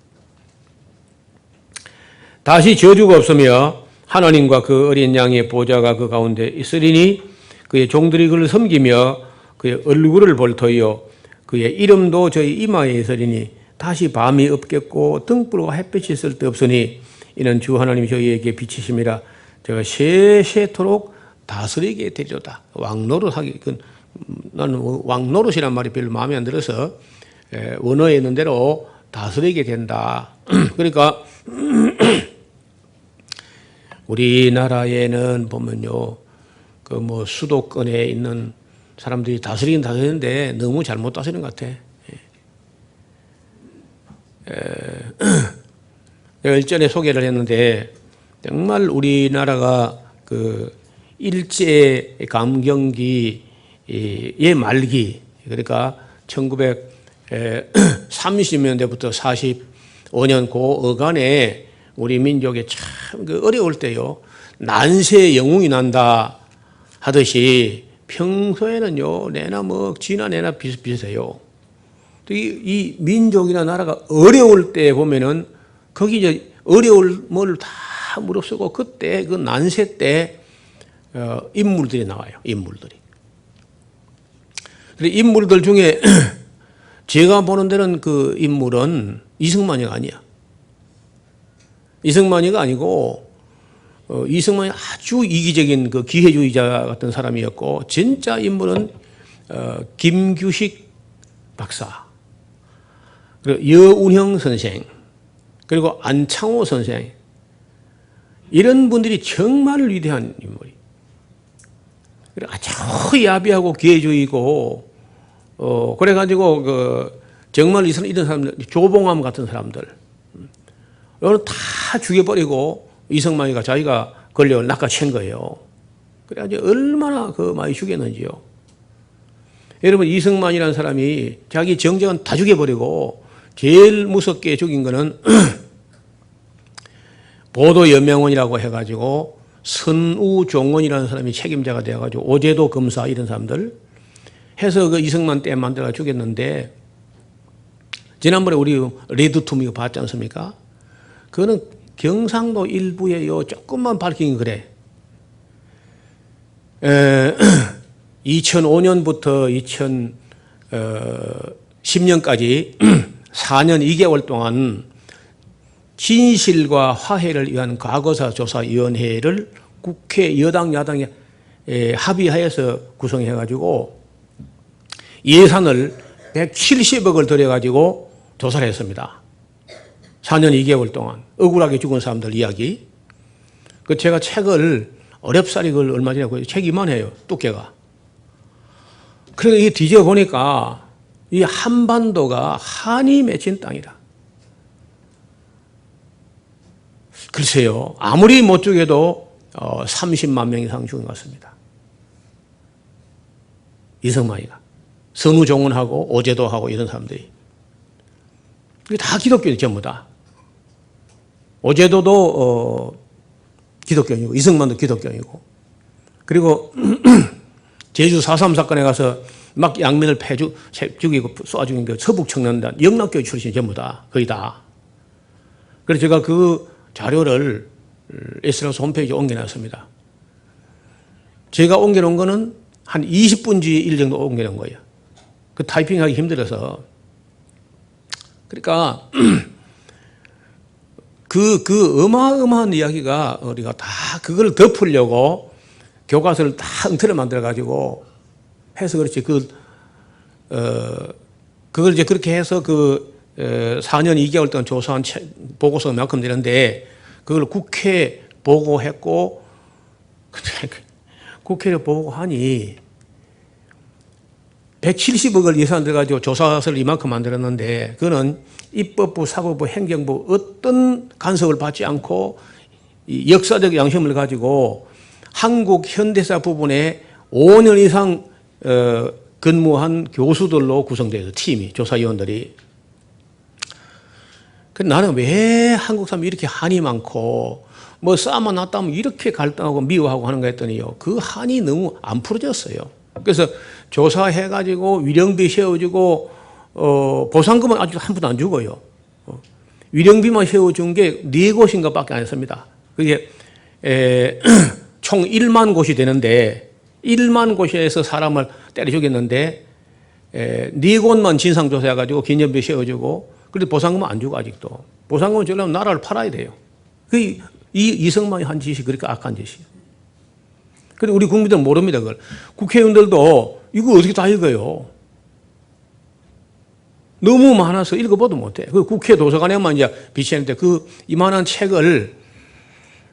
다시 저주가 없으며 하나님과 그 어린 양의 보좌가 그 가운데 있으리니 그의 종들이 그를 섬기며 그의 얼굴을 볼 터이요 그의 이름도 저희 이마에 있으리니 다시 밤이 없겠고 등불과 햇빛이 있을 데 없으니 이는 주 하나님이 저희에게 빛이심이라 제가 세세토록 다스리게 되리로다. 왕노릇하기, 나는 왕노릇이란 말이 별로 마음에 안 들어서 원어에 있는 대로 다스리게 된다. 그러니까 우리나라에는 보면요, 그 수도권에 있는 사람들이 다스리긴 다스리는데 너무 잘못 다스리는 것 같아. 내가 일전에 소개를 했는데 정말 우리나라가 그 일제 감경기의 말기, 그러니까 1930년대부터 45년 그 어간에 우리 민족이 참 그 어려울 때요, 난세의 영웅이 난다 하듯이 평소에는요, 내나 뭐 지나 내나 비슷비슷해요. 이 민족이나 나라가 어려울 때 보면은 거기 이제 어려움을 다 무릅쓰고 그때 그 난세 때 인물들이 나와요. 인물들이. 그래 인물들 중에 제가 보는 데는 그 인물은 이승만이가 아니야. 이승만이가 아니고 이승만이 아주 이기적인 그 기회주의자 같은 사람이었고, 진짜 인물은 김규식 박사, 그리고 여운형 선생, 그리고 안창호 선생, 이런 분들이 정말 위대한 인물이. 아주 야비하고 기회주의고, 그래가지고 정말 이런 사람들, 조봉암 같은 사람들, 이걸 다 죽여버리고 이승만이가 자기가 권력을 낚아챈 거예요. 그래가지고 얼마나 많이 죽였는지요. 여러분, 이승만이라는 사람이 자기 정적은 다 죽여버리고 제일 무섭게 죽인 거는 보도연맹원이라고 해가지고 선우종원이라는 사람이 책임자가 되어가지고 오제도 검사 이런 사람들 해서 그 이승만 때 만들어 죽였는데, 지난번에 우리 레드툼 이거 봤지 않습니까? 그거는 경상도 일부에 조금만 밝힌 그래. 2005년부터 2010년까지 4년 2개월 동안 진실과 화해를 위한 과거사 조사위원회를 국회 여당 야당이 합의하여서 구성해가지고 예산을 170억을 들여가지고 조사를 했습니다. 4년 2개월 동안 억울하게 죽은 사람들 이야기. 제가 책을 어렵사리 그걸 얼마 전에 책 이만해요, 두께가. 그래서 이게 뒤져 보니까 이 한반도가 한이 맺힌 땅이라. 글쎄요, 아무리 못 죽여도 30만 명 이상 죽은 것 같습니다. 이승만이가. 선우종원하고 오제도하고 이런 사람들이. 이게 다 기독교예요, 전부 다. 오제도도 기독교인이고 이승만도 기독교인이고, 그리고 제주 4.3 사건에 가서 막 양면을 죽이고 쏴 죽인 그 서북 청년단 영락교회 출신 전부 다, 거의 다. 그래서 제가 그 자료를 에스라스 홈페이지에 옮겨놨습니다. 제가 옮겨놓은 거는 한 20분지 1 정도 옮겨놓은 거예요. 그 타이핑하기 힘들어서. 그러니까 그 어마어마한 이야기가 우리가 다 그걸 덮으려고 교과서를 다 엉터리 만들어가지고 해서 그렇지. 그걸 이제 그렇게 해서 4년 2개월 동안 조사한 보고서가 만큼 되는데, 그걸 국회에 보고했고, 국회에 보고하니 170억을 예산 들어가지고 조사서를 이만큼 만들었는데, 그거는 입법부, 사법부, 행정부 어떤 간섭을 받지 않고 역사적 양심을 가지고 한국 현대사 부분에 5년 이상 근무한 교수들로 구성되어서 팀이, 조사위원들이. 나는 왜 한국 사람이 이렇게 한이 많고 뭐 싸움만 났다면 이렇게 갈등하고 미워하고 하는가 했더니요, 그 한이 너무 안 풀어졌어요. 그래서 조사해가지고 위령비 세워주고 보상금은 아직도 한 푼도 안 주고요. 위령비만 세워준 게 4곳인가 밖에 안 했습니다. 그게 총 1만 곳이 되는데 1만 곳에서 사람을 때려 죽였는데 4곳만 진상조사해가지고 기념비 세워주고, 그래도 보상금은 안 주고 아직도. 보상금을 주려면 나라를 팔아야 돼요. 이 이승만이 한 짓이 그렇게 악한 짓이에요. 근데 우리 국민들은 모릅니다, 그걸. 국회의원들도 이거 어떻게 다 읽어요? 너무 많아서 읽어보도 못해. 그 국회 도서관에만 이제 비치했는데 이만한 책을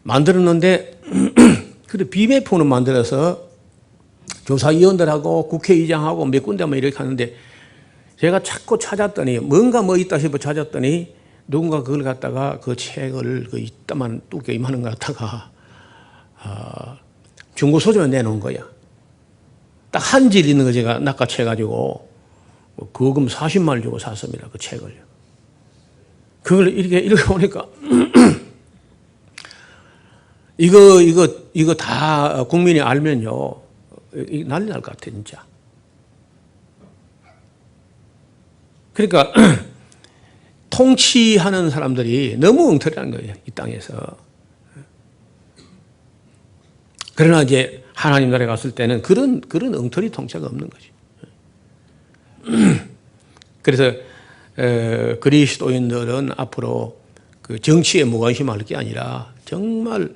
만들었는데, 그래 비매폰을 만들어서 조사위원들하고 국회의장하고 몇 군데만 이렇게 하는데, 제가 자꾸 찾았더니 뭔가 뭐 있다 싶어 찾았더니 누군가 그걸 갖다가 그 책을 그 이따만 뚜겨 이만한 거 갖다가 중고 서점에 내놓은 거야. 딱 한 질 있는 거 제가 낚아채가지고 거금 40만 원 주고 샀습니다. 그 책을요. 그걸 이렇게 읽어보니까 이거 다 국민이 알면요 난리 날 것 같아 진짜. 그러니까 통치하는 사람들이 너무 엉터리한 거예요 이 땅에서. 그러나 이제 하나님 나라에 갔을 때는 그런 엉터리 통치가 없는 거지. 그래서 그리스도인들은 앞으로 그 정치에 무관심할 게 아니라 정말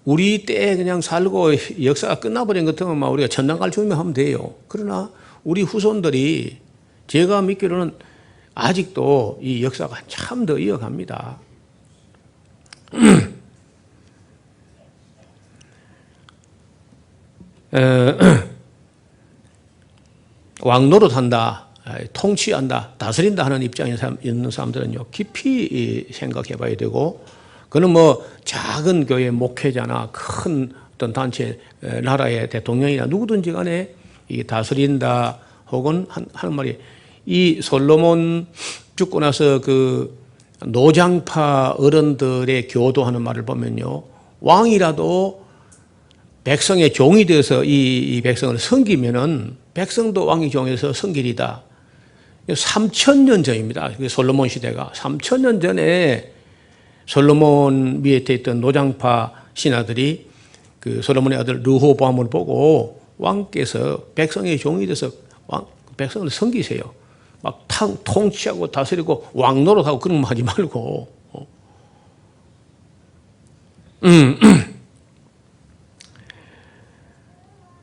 우리 때에 그냥 살고 역사가 끝나버린 것 같으면 막 우리가 천당 갈 준비하면 돼요. 그러나 우리 후손들이 제가 믿기로는 아직도 이 역사가 참 더 이어갑니다. 왕노릇한다, 통치한다, 다스린다 하는 입장에 있는 사람들은요 깊이 생각해 봐야 되고, 그는 뭐 작은 교회 목회자나 큰 어떤 단체 나라의 대통령이나 누구든지 간에 이 다스린다 혹은 하는 말이, 이 솔로몬 죽고 나서 그 노장파 어른들의 교도하는 말을 보면요, 왕이라도 백성의 종이 되어서 이 백성을 섬기면은 백성도 왕의 종에서 섬기리다. 3,000년 전입니다. 솔로몬 시대가 3,000년 전에 솔로몬 밑에 있던 노장파 신하들이 그 솔로몬의 아들 르호보암을 보고 왕께서 백성의 종이 돼서 백성을 섬기세요. 막 통치하고 다스리고 왕노릇하고 그런 거 하지 말고.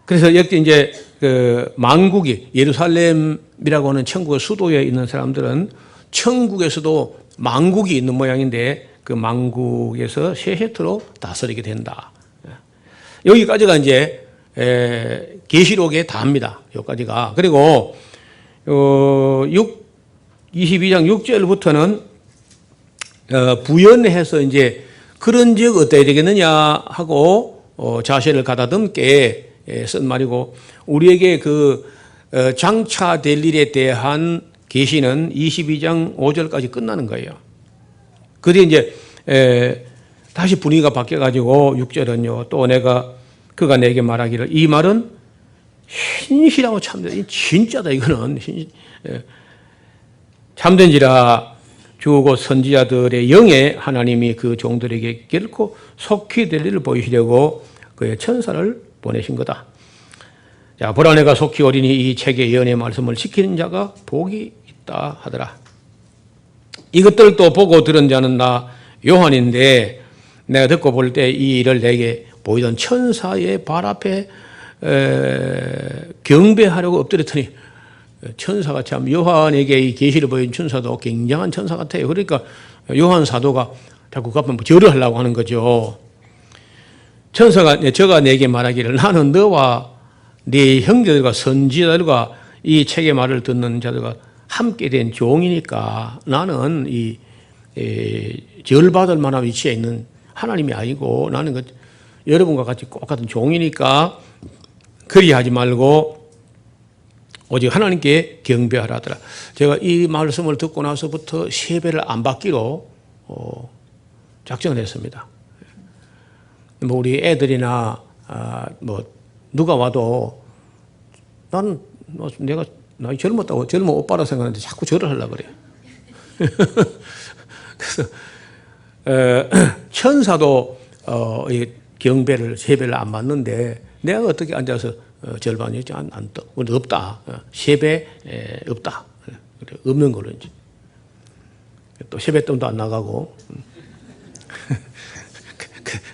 그래서 여기 이제 그 망국이 예루살렘이라고 하는 천국의 수도에 있는 사람들은 천국에서도 망국이 있는 모양인데 그 망국에서 세세토로 다스리게 된다. 여기까지가 이제 계시록에 다합니다. 여기까지가. 그리고 22장 6절부터는 부연해서 이제 그런 즉 어떻게 되겠느냐 하고 자세를 가다듬게 쓴 말이고, 우리에게 그 장차될 일에 대한 계시는 22장 5절까지 끝나는 거예요. 그뒤 이제 다시 분위기가 바뀌어가지고 6절은요, 또 그가 내게 말하기를, 이 말은 신실하고 참된, 진짜다 이거는. 참된지라 주고 선지자들의 영에 하나님이 그 종들에게 결코 속히 될 일을 보이시려고 그의 천사를 보내신 거다. 자, 보라 내가 속히 오리니 이 책의 예언의 말씀을 지키는 자가 복이 있다 하더라. 이것들을 또 보고 들은 자는 나 요한인데, 내가 듣고 볼 때 이 일을 내게 보이던 천사의 발 앞에 경배하려고 엎드렸더니, 천사가 참, 요한에게 이 계시를 보인 천사도 굉장한 천사 같아요. 그러니까 요한 사도가 자꾸 그 앞에 절을 하려고 하는 거죠. 천사가, 저가 내게 말하기를, 나는 너와 네 형제들과 선지자들과 이 책의 말을 듣는 자들과 함께 된 종이니까 나는 이 절받을 만한 위치에 있는 하나님이 아니고 나는 여러분과 같이 똑같은 종이니까 그리하지 말고 오직 하나님께 경배하라 하더라. 제가 이 말씀을 듣고 나서부터 세배를 안 받기로 작정을 했습니다. 뭐 우리 애들이나 뭐 누가 와도 나는 내가 나이 젊은 오빠라 생각하는데 자꾸 절을 하려고 그래요. 그래서 천사도 경배를 세배를 안 받는데 내가 어떻게 앉아서 절반이 없다. 세배 없다. 없는 걸로 이제 또 세뱃돈도 안 나가고.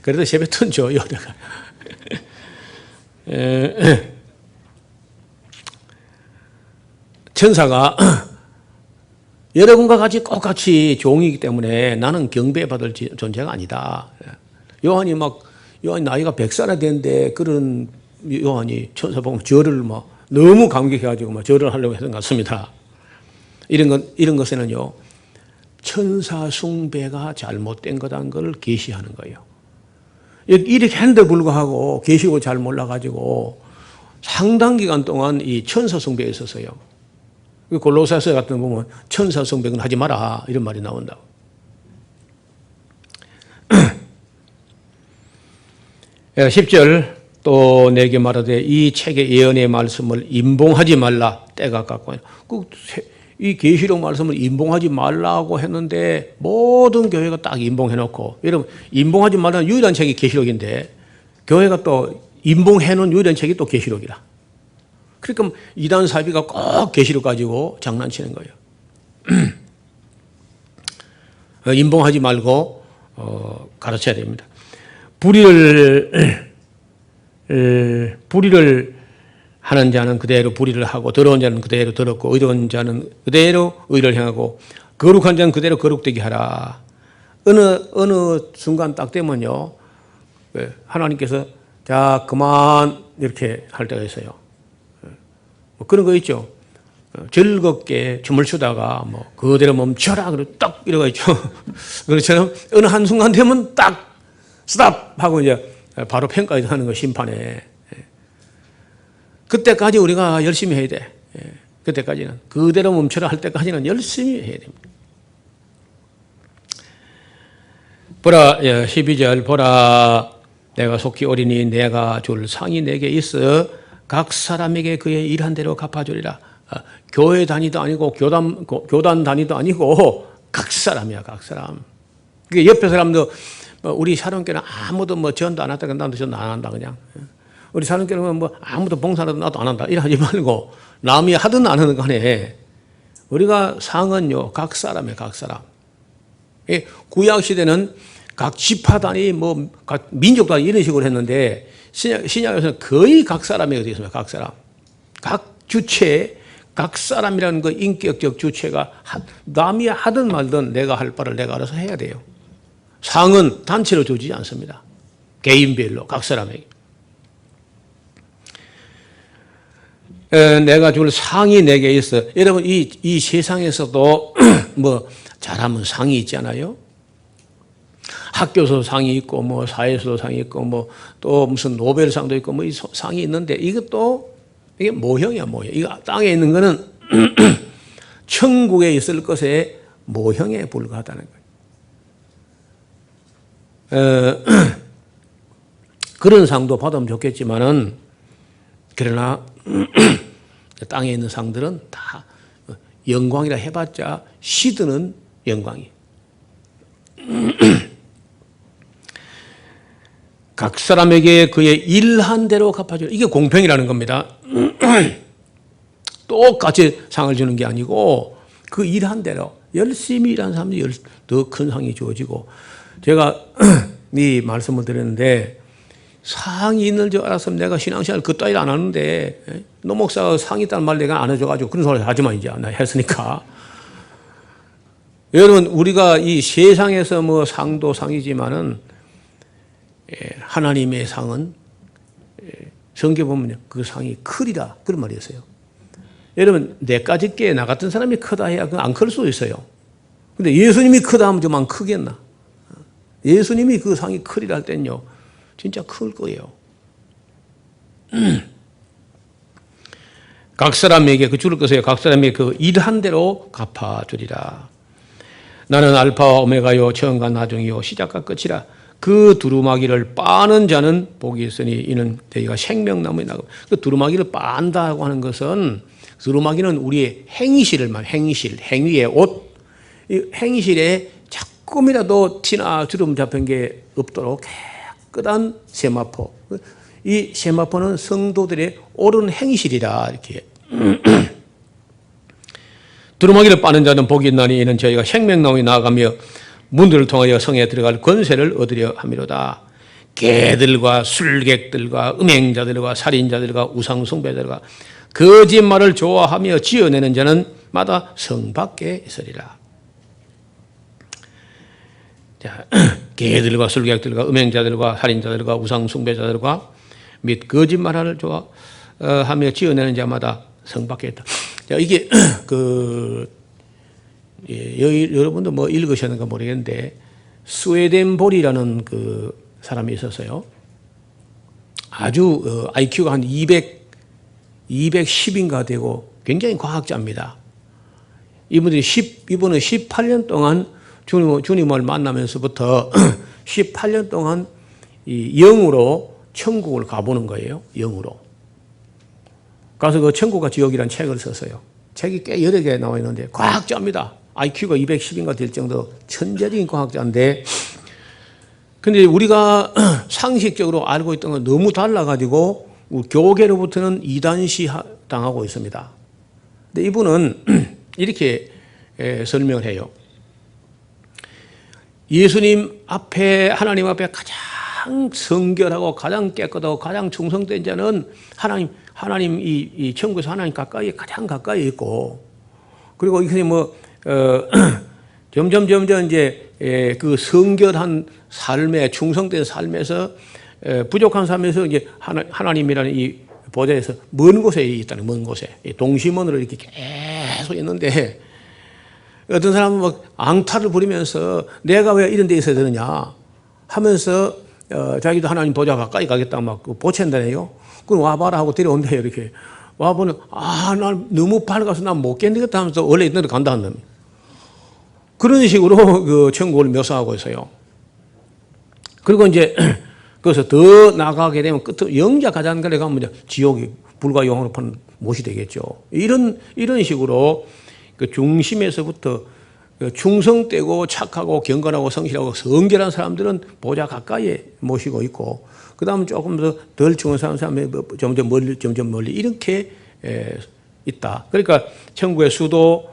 그래도 세뱃돈 줘요. 천사가 여러분과 같이 똑같이 종이기 때문에 나는 경배받을 존재가 아니다. 요한이 나이가 100살이 됐는데 그런 요한이 천사 보면 절을 너무 감격해가지고 절을 하려고 했던 것 같습니다. 이런 것에는요, 천사 숭배가 잘못된 거다는 걸 계시하는 거예요. 이렇게 했는데 불구하고 계시고 잘 몰라가지고 상당 기간 동안 이 천사 숭배에 있었어요. 골로새서 같은 거 보면 천사 숭배는 하지 마라 이런 말이 나온다고. 10절 또 내게 말하되 이 책의 예언의 말씀을 임봉하지 말라 때가 가까워. 이 계시록 말씀을 임봉하지 말라고 했는데 모든 교회가 딱 임봉해놓고, 여러분 임봉하지 말라는 유일한 책이 계시록인데 교회가 또 임봉해놓은 유일한 책이 또 계시록이라. 그러니까 이단 사비가 꼭 계시록 가지고 장난치는 거예요. 임봉하지 말고 가르쳐야 됩니다. 불의를 하는 자는 그대로 불의를 하고, 더러운 자는 그대로 더럽고, 의로운 자는 그대로 의를 행하고, 거룩한 자는 그대로 거룩되게 하라. 어느 순간 딱 되면요, 하나님께서 자 그만 이렇게 할 때가 있어요. 뭐 그런 거 있죠. 즐겁게 춤을 추다가 뭐 그대로 멈춰라 그러고 딱 이러고 있죠. 그렇처럼 어느 한 순간 되면 딱 스탑 하고 이제 바로 평가해 하는 거, 심판에. 그때까지 우리가 열심히 해야 돼. 그때까지는 그대로 멈춰라 할 때까지는 열심히 해야 됩니다. 보라, 12절 보라 내가 속히 오리니 내가 줄 상이 내게 있어 각 사람에게 그의 일한 대로 갚아주리라. 교회 단위도 아니고 교단 단위도 아니고 각 사람이야, 각 사람. 옆에 사람도 우리 사람께는 아무도 뭐 전도 안 한다, 나도 전도 안 한다 그냥. 우리 사람께는 뭐 아무도 봉사도 나도 안 한다 이러지 말고 남이 하든 안 하든 간에 우리가 상은요 각 사람이에요, 각 사람. 구약 시대는 각 지파 단위 뭐 각 민족 단위 이런 식으로 했는데 신약에서는 거의 각 사람이 되어 있습니다. 각 사람, 각 주체, 각 사람이라는 그 인격적 주체가 남이 하든 말든 내가 할 바를 내가 알아서 해야 돼요. 상은 단체로 주지 않습니다. 개인별로 각 사람에게. 내가 줄 상이 내게 있어. 여러분 이 세상에서도 뭐 잘하면 상이 있잖아요. 학교에서 상이 있고 뭐 사회에서도 상이 있고 뭐 또 무슨 노벨상도 있고 뭐 이 상이 있는데 이것도 이게 모형이야, 모형. 이거 땅에 있는 거는 천국에 있을 것의 모형에 불과하다는 거예요. 그런 상도 받으면 좋겠지만은 그러나 땅에 있는 상들은 다 영광이라 해봤자 시드는 영광이. 각 사람에게 그의 일한 대로 갚아줘요. 이게 공평이라는 겁니다. 똑같이 상을 주는 게 아니고 그 일한 대로 열심히 일한 사람이 더 큰 상이 주어지고, 제가 이 말씀을 드렸는데 상이 있는 줄 알았으면 내가 신앙생활 그 따위를 안 하는데, 노 목사가 상이 있다는 말 내가 안 해줘가지고 그런 소리 하지만 이제 나 했으니까. 여러분 우리가 이 세상에서 뭐 상도 상이지만은 하나님의 상은 성경 보면 그 상이 크리라 그런 말이 있어요. 여러분 내까지 게 나 같은 사람이 크다 해야 안 클 수 있어요. 근데 예수님이 크다 하면 좀 안 크겠나? 예수님이 그 상이 크리라 할 때는요 진짜 클 거예요. 각 사람에게 그 줄을 것이요 각 사람에게 그 일한 대로 갚아주리라. 나는 알파와 오메가요 처음과 나중이요 시작과 끝이라. 그 두루마기를 빠는 자는 복이 있으니 이는 너희가 생명나무에 나고. 그 두루마기를 빤다고 하는 것은, 두루마기는 우리의 행실을 말, 행위의 옷. 이 행실에 조금이라도 티나 주름 잡힌 게 없도록 깨끗한 세마포. 이 세마포는 성도들의 옳은 행실이라 이렇게. 두루마기를 빠는 자는 복이 있나니 이는 저희가 생명나무에 나아가며 문들을 통하여 성에 들어갈 권세를 얻으려 함이로다. 개들과 술객들과 음행자들과 살인자들과 우상숭배자들과 거짓말을 좋아하며 지어내는 자는 마다 성 밖에 있으리라. 자, 개들과 술객들과 음행자들과 살인자들과 우상숭배자들과 및 거짓말을 좋아하며 지어내는 자마다 성 밖에 있다. 자, 이게 여러분도 뭐 읽으셨는가 모르겠는데 스웨덴볼이라는 그 사람이 있었어요. 아주 IQ가 한 210인가 되고 굉장히 과학자입니다. 이분은 18년 동안 주님을 만나면서부터 18년 동안 이 영으로 천국을 가보는 거예요. 영으로. 가서 그 천국과 지옥이라는 책을 썼어요. 책이 꽤 여러 개 나와 있는데 과학자입니다. IQ가 210인가 될 정도 천재적인 과학자인데 근데 우리가 상식적으로 알고 있던 건 너무 달라가지고 교계로부터는 이단시 당하고 있습니다. 근데 이분은 이렇게 설명을 해요. 예수님 앞에, 하나님 앞에 가장 성결하고 가장 깨끗하고 가장 충성된 자는 하나님 이 천국에서 하나님 가장 가까이 있고, 그리고 이게 점점 이제 그 성결한 삶에, 충성된 삶에서 부족한 삶에서 이제 하나님이라는 이 보좌에서 먼 곳에 있다는, 먼 곳에 동심원으로 이렇게 계속 있는데, 어떤 사람은 막 앙탈을 부리면서 내가 왜 이런 데 있어야 되느냐 하면서 자기도 하나님 보좌 가까이 가겠다고 막 보챈다네요. 그럼 와봐라 하고 데려온대요. 이렇게 와보면 나 너무 밝아서 난 못 견디겠다 하면서 원래 있는 데 간다 는 놈이. 그런 식으로 그 천국을 묘사하고 있어요. 그리고 이제 거기서 더 나가게 되면 끝으로 영자 가장간에 가면 이제 지옥이 불과 영으로 파는 못이 되겠죠. 이런 식으로 그 중심에서부터 충성되고 착하고 경건하고 성실하고 성결한 사람들은 보좌 가까이에 모시고 있고, 그 다음은 조금 더 덜 충성한 사람이 점점 멀리 이렇게 있다. 그러니까 천국의 수도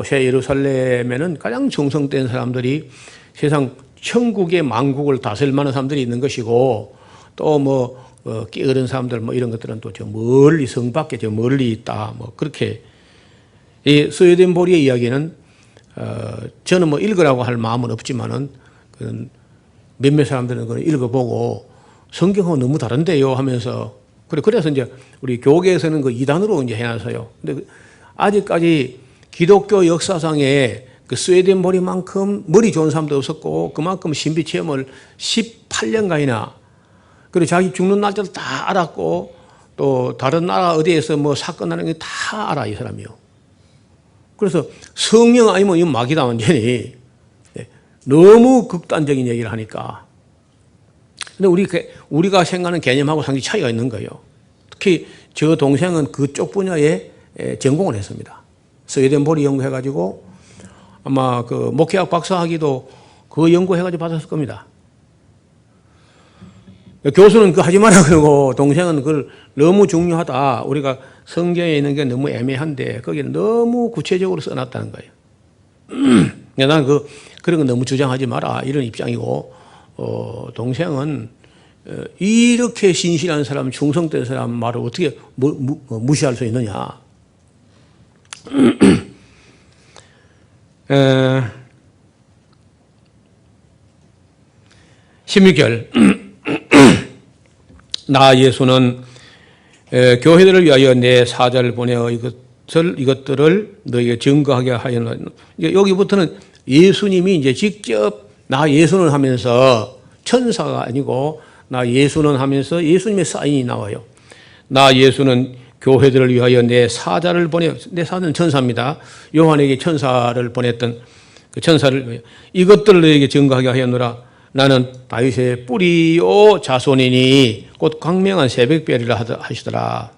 새 예루살렘에는 가장 충성된 사람들이 세상 천국의 만국을 다스릴 만한 사람들이 있는 것이고, 또 게으른 사람들 이런 것들은 또 저 멀리 성 밖에 저 멀리 있다. 그렇게 이 스웨덴볼의 이야기는 저는 읽으라고 할 마음은 없지만은 몇몇 사람들은 그걸 읽어보고 성경하고 너무 다른데요 하면서 그래서 이제 우리 교계에서는 그 이단으로 이제 해놨어요. 근데 아직까지 기독교 역사상에 그 스웨덴볼이만큼 머리 좋은 사람도 없었고 그만큼 신비 체험을 18년간이나 그리고 자기 죽는 날짜도 다 알았고 또 다른 나라 어디에서 사건 나는 게 다 알아 이 사람이요. 그래서 성령 아니면 이건 마귀다 완전히. 너무 극단적인 얘기를 하니까. 근데 우리가 생각하는 개념하고 상당히 차이가 있는 거예요. 특히 저 동생은 그쪽 분야에 전공을 했습니다. 스웨덴볼이 연구해가지고 아마 그 목회학 박사학위도 그 연구해가지고 받았을 겁니다. 교수는 그거 하지 마라 그러고 동생은 그걸 너무 중요하다. 우리가 성경에 있는 게 너무 애매한데 거기는 너무 구체적으로 써놨다는 거예요. 나는 그런 거 너무 주장하지 마라 이런 입장이고, 동생은 이렇게 신실한 사람, 충성된 사람 말을 어떻게 무시할 수 있느냐. 16절 나 예수는 교회들을 위하여 내 사자를 보내어 이것들을 너에게 증거하게 하였노라. 여기부터는 예수님이 이제 직접 나 예수는 하면서 천사가 아니고 나 예수는 하면서 예수님의 사인이 나와요. 나 예수는 교회들을 위하여 내 사자를 보내, 내 사자는 천사입니다. 요한에게 천사를 보냈던 그 천사를 이것들을 너에게 증거하게 하였노라. 나는 다윗의 뿌리요 자손이니 곧 광명한 새벽별이라 하시더라.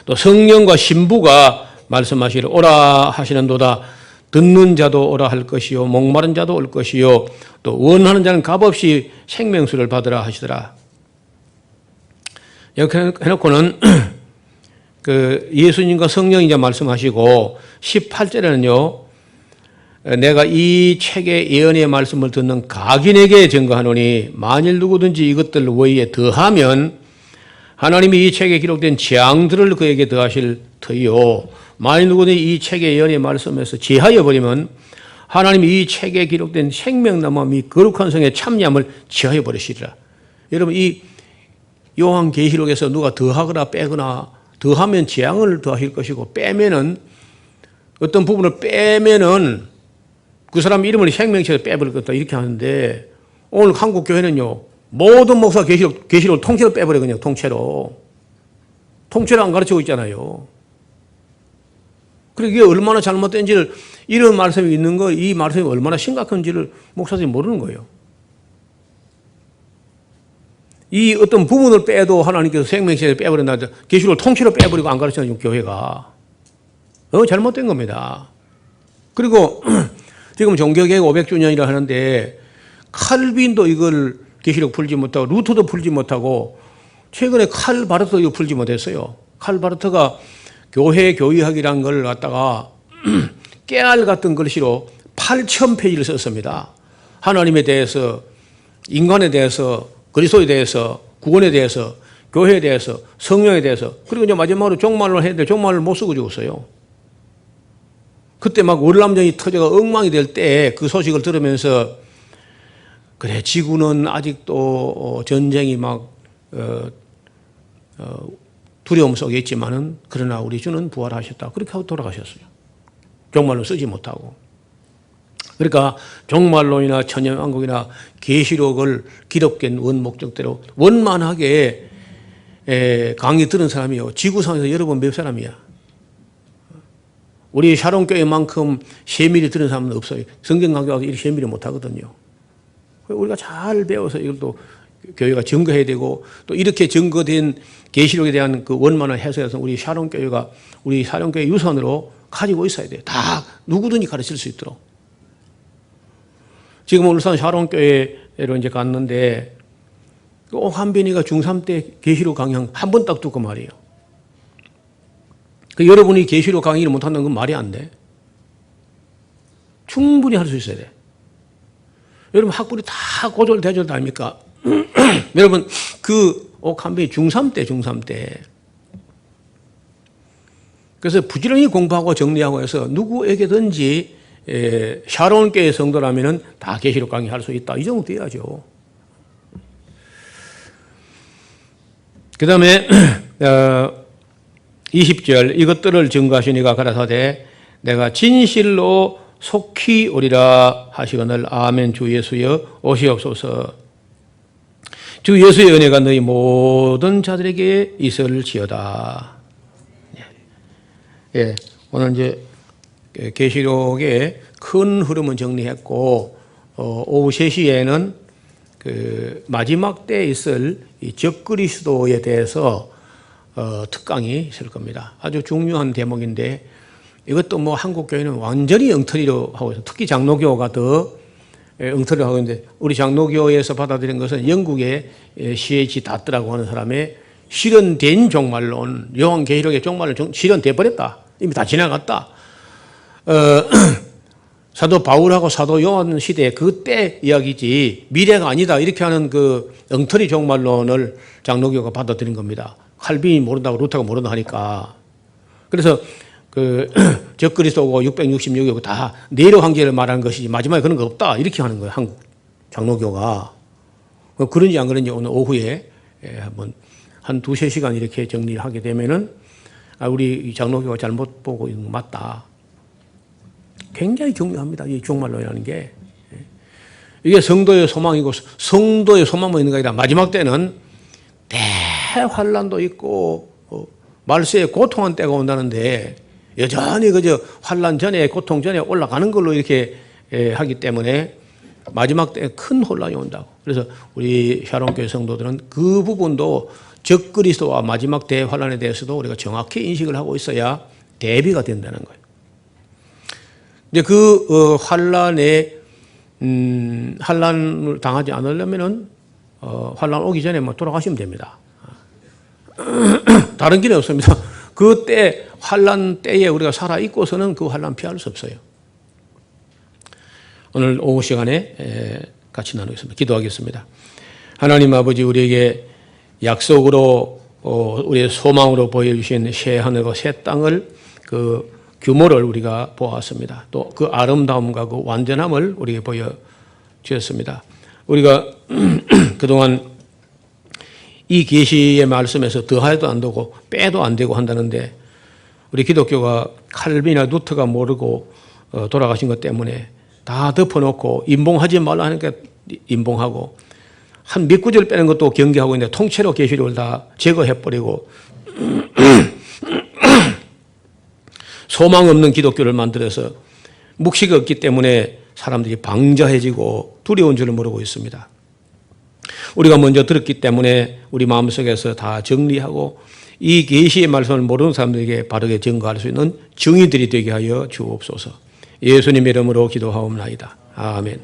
또 성령과 신부가 말씀하시기를 오라 하시는도다. 듣는 자도 오라 할 것이요 목마른 자도 올 것이요 또 원하는 자는 값없이 생명수를 받으라 하시더라. 이렇게 해놓고는 그 예수님과 성령이 이제 말씀하시고 18절에는요. 내가 이 책의 예언의 말씀을 듣는 각인에게 증거하노니 만일 누구든지 이것들 외에 더하면 하나님이 이 책에 기록된 재앙들을 그에게 더하실 터이요 만일 누구든지 이 책의 예언의 말씀에서 제하여 버리면 하나님이 이 책에 기록된 생명나무 및 거룩한 성의 참여함을 제하여 버리시리라. 여러분 이 요한계시록에서 누가 더하거나 빼거나 더하면 재앙을 더하실 것이고 빼면은 어떤 부분을 빼면은 그 사람 이름을 생명체에서 빼버릴 것다 이렇게 하는데 오늘 한국 교회는요 모든 목사 계시록 통째로 빼버리거든요. 통째로 안 가르치고 있잖아요. 그리고 이게 얼마나 잘못된지를 이런 말씀이 있는 거 이 말씀이 얼마나 심각한지를 목사들이 모르는 거예요. 이 어떤 부분을 빼도 하나님께서 생명체에서 빼버린다. 계시록을 통째로 빼버리고 안 가르치는 교회가 잘못된 겁니다. 그리고 지금 종교개혁 500주년이라 하는데 칼빈도 이걸 계시록 풀지 못하고 루터도 풀지 못하고 최근에 칼 바르트도 이거 풀지 못했어요. 칼 바르트가 교회 교의학이라는 걸 갖다가 깨알 같은 글씨로 8,000페이지를 썼습니다. 하나님에 대해서, 인간에 대해서, 그리스도에 대해서, 구원에 대해서, 교회에 대해서, 성령에 대해서. 그리고 이제 마지막으로 종말론을 했는데 종말을 못 쓰고 죽었어요. 그때 막 월남전이 터져가 엉망이 될 때 그 소식을 들으면서 그래 지구는 아직도 전쟁이 막 두려움 속에 있지만은 그러나 우리 주는 부활하셨다. 그렇게 하고 돌아가셨어요. 종말론 쓰지 못하고. 그러니까 종말론이나 천년왕국이나 계시록을 기독교의 원목적대로 원만하게 강의 들은 사람이요. 지구상에서 여러분 몇 사람이야? 우리 샤론교회만큼 세밀히 들은 사람은 없어요. 성경 강조하고 이렇게 세밀히 못하거든요. 우리가 잘 배워서 이걸 또 교회가 증거해야 되고 또 이렇게 증거된 계시록에 대한 그 원만한 해석에서 우리 샤론교회가 우리 샤론교회 유산으로 가지고 있어야 돼요. 다 누구든지 가르칠 수 있도록. 지금 울산 샤론교회로 이제 갔는데 한빈이가 중3 때 계시록 강의 한 번 딱 듣고 말이에요. 그 여러분이 계시록 강의를 못한다는 건 말이 안 돼. 충분히 할 수 있어야 돼. 여러분 학벌이 다 고졸대졸 아닙니까? 여러분 그 옥한빈이 중3 때. 그래서 부지런히 공부하고 정리하고 해서 누구에게든지 샤론교회 성도라면은 다 계시록 강의 할 수 있다. 이 정도 돼야죠. 그 다음에 20절 이것들을 증거하시니가 가라사대 내가 진실로 속히 오리라 하시거늘 아멘. 주 예수여 오시옵소서. 주 예수의 은혜가 너희 모든 자들에게 있을지어다. 예, 오늘 이제 계시록의 큰 흐름은 정리했고 오후 3시에는 그 마지막 때에 있을 이 적그리스도에 대해서 특강이 있을 겁니다. 아주 중요한 대목인데 이것도 뭐 한국 교회는 완전히 엉터리로 하고 있어요. 특히 장로교가 더 엉터리로 하고 있는데 우리 장로교에서 받아들인 것은 영국의 C.H. 다트라고 하는 사람의 실현된 종말론, 요한계시록의 종말론 실현돼 버렸다. 이미 다 지나갔다. 사도 바울하고 사도 요한 시대 그때 이야기지 미래가 아니다. 이렇게 하는 그 엉터리 종말론을 장로교가 받아들인 겁니다. 칼빈이 모른다고 루터가 모른다 하니까. 그래서 그 적그리스도고 666이고 다 네로 황제를 말하는 것이지 마지막에 그런 거 없다. 이렇게 하는 거예요. 한국 장로교가. 그런지 안 그런지 오늘 오후에 한번 한 2-3시간 이렇게 정리를 하게 되면은 우리 장로교가 잘못 보고 있는 거 맞다. 굉장히 중요합니다. 이 종말론이라는 게. 이게 성도의 소망이고 성도의 소망만 있는 게 아니라 마지막 때는 대환란도 있고 말세에 고통한 때가 온다는데 여전히 그저 환란 전에 고통 전에 올라가는 걸로 이렇게 하기 때문에 마지막 때에 큰 혼란이 온다고. 그래서 우리 샤론교회 성도들은 그 부분도 적그리스도와 마지막 대환란에 대해서도 우리가 정확히 인식을 하고 있어야 대비가 된다는 거예요. 이제 그 환란에 환란을 당하지 않으려면은 환란 오기 전에 뭐 돌아가시면 됩니다. 다른 길이 없습니다. 그때 환란 때에 우리가 살아 있고서는 그 환란 피할 수 없어요. 오늘 오후 시간에 같이 나누겠습니다. 기도하겠습니다. 하나님 아버지 우리에게 약속으로 우리의 소망으로 보여주신 새 하늘과 새 땅을 그 규모를 우리가 보았습니다. 또 그 아름다움과 그 완전함을 우리에게 보여주셨습니다. 우리가 그동안 이 계시의 말씀에서 더해도 안 되고 빼도 안 되고 한다는데 우리 기독교가 칼빈이나 루터가 모르고 돌아가신 것 때문에 다 덮어놓고 인봉하지 말라 하니까 인봉하고 한 몇 구절 빼는 것도 경계하고 있는데 통째로 계시록을 다 제거해버리고 소망 없는 기독교를 만들어서 묵시가 없기 때문에 사람들이 방자해지고 두려운 줄을 모르고 있습니다. 우리가 먼저 들었기 때문에 우리 마음속에서 다 정리하고 이 계시의 말씀을 모르는 사람들에게 바르게 증거할 수 있는 증인들이 되게 하여 주옵소서. 예수님 이름으로 기도하옵나이다. 아멘.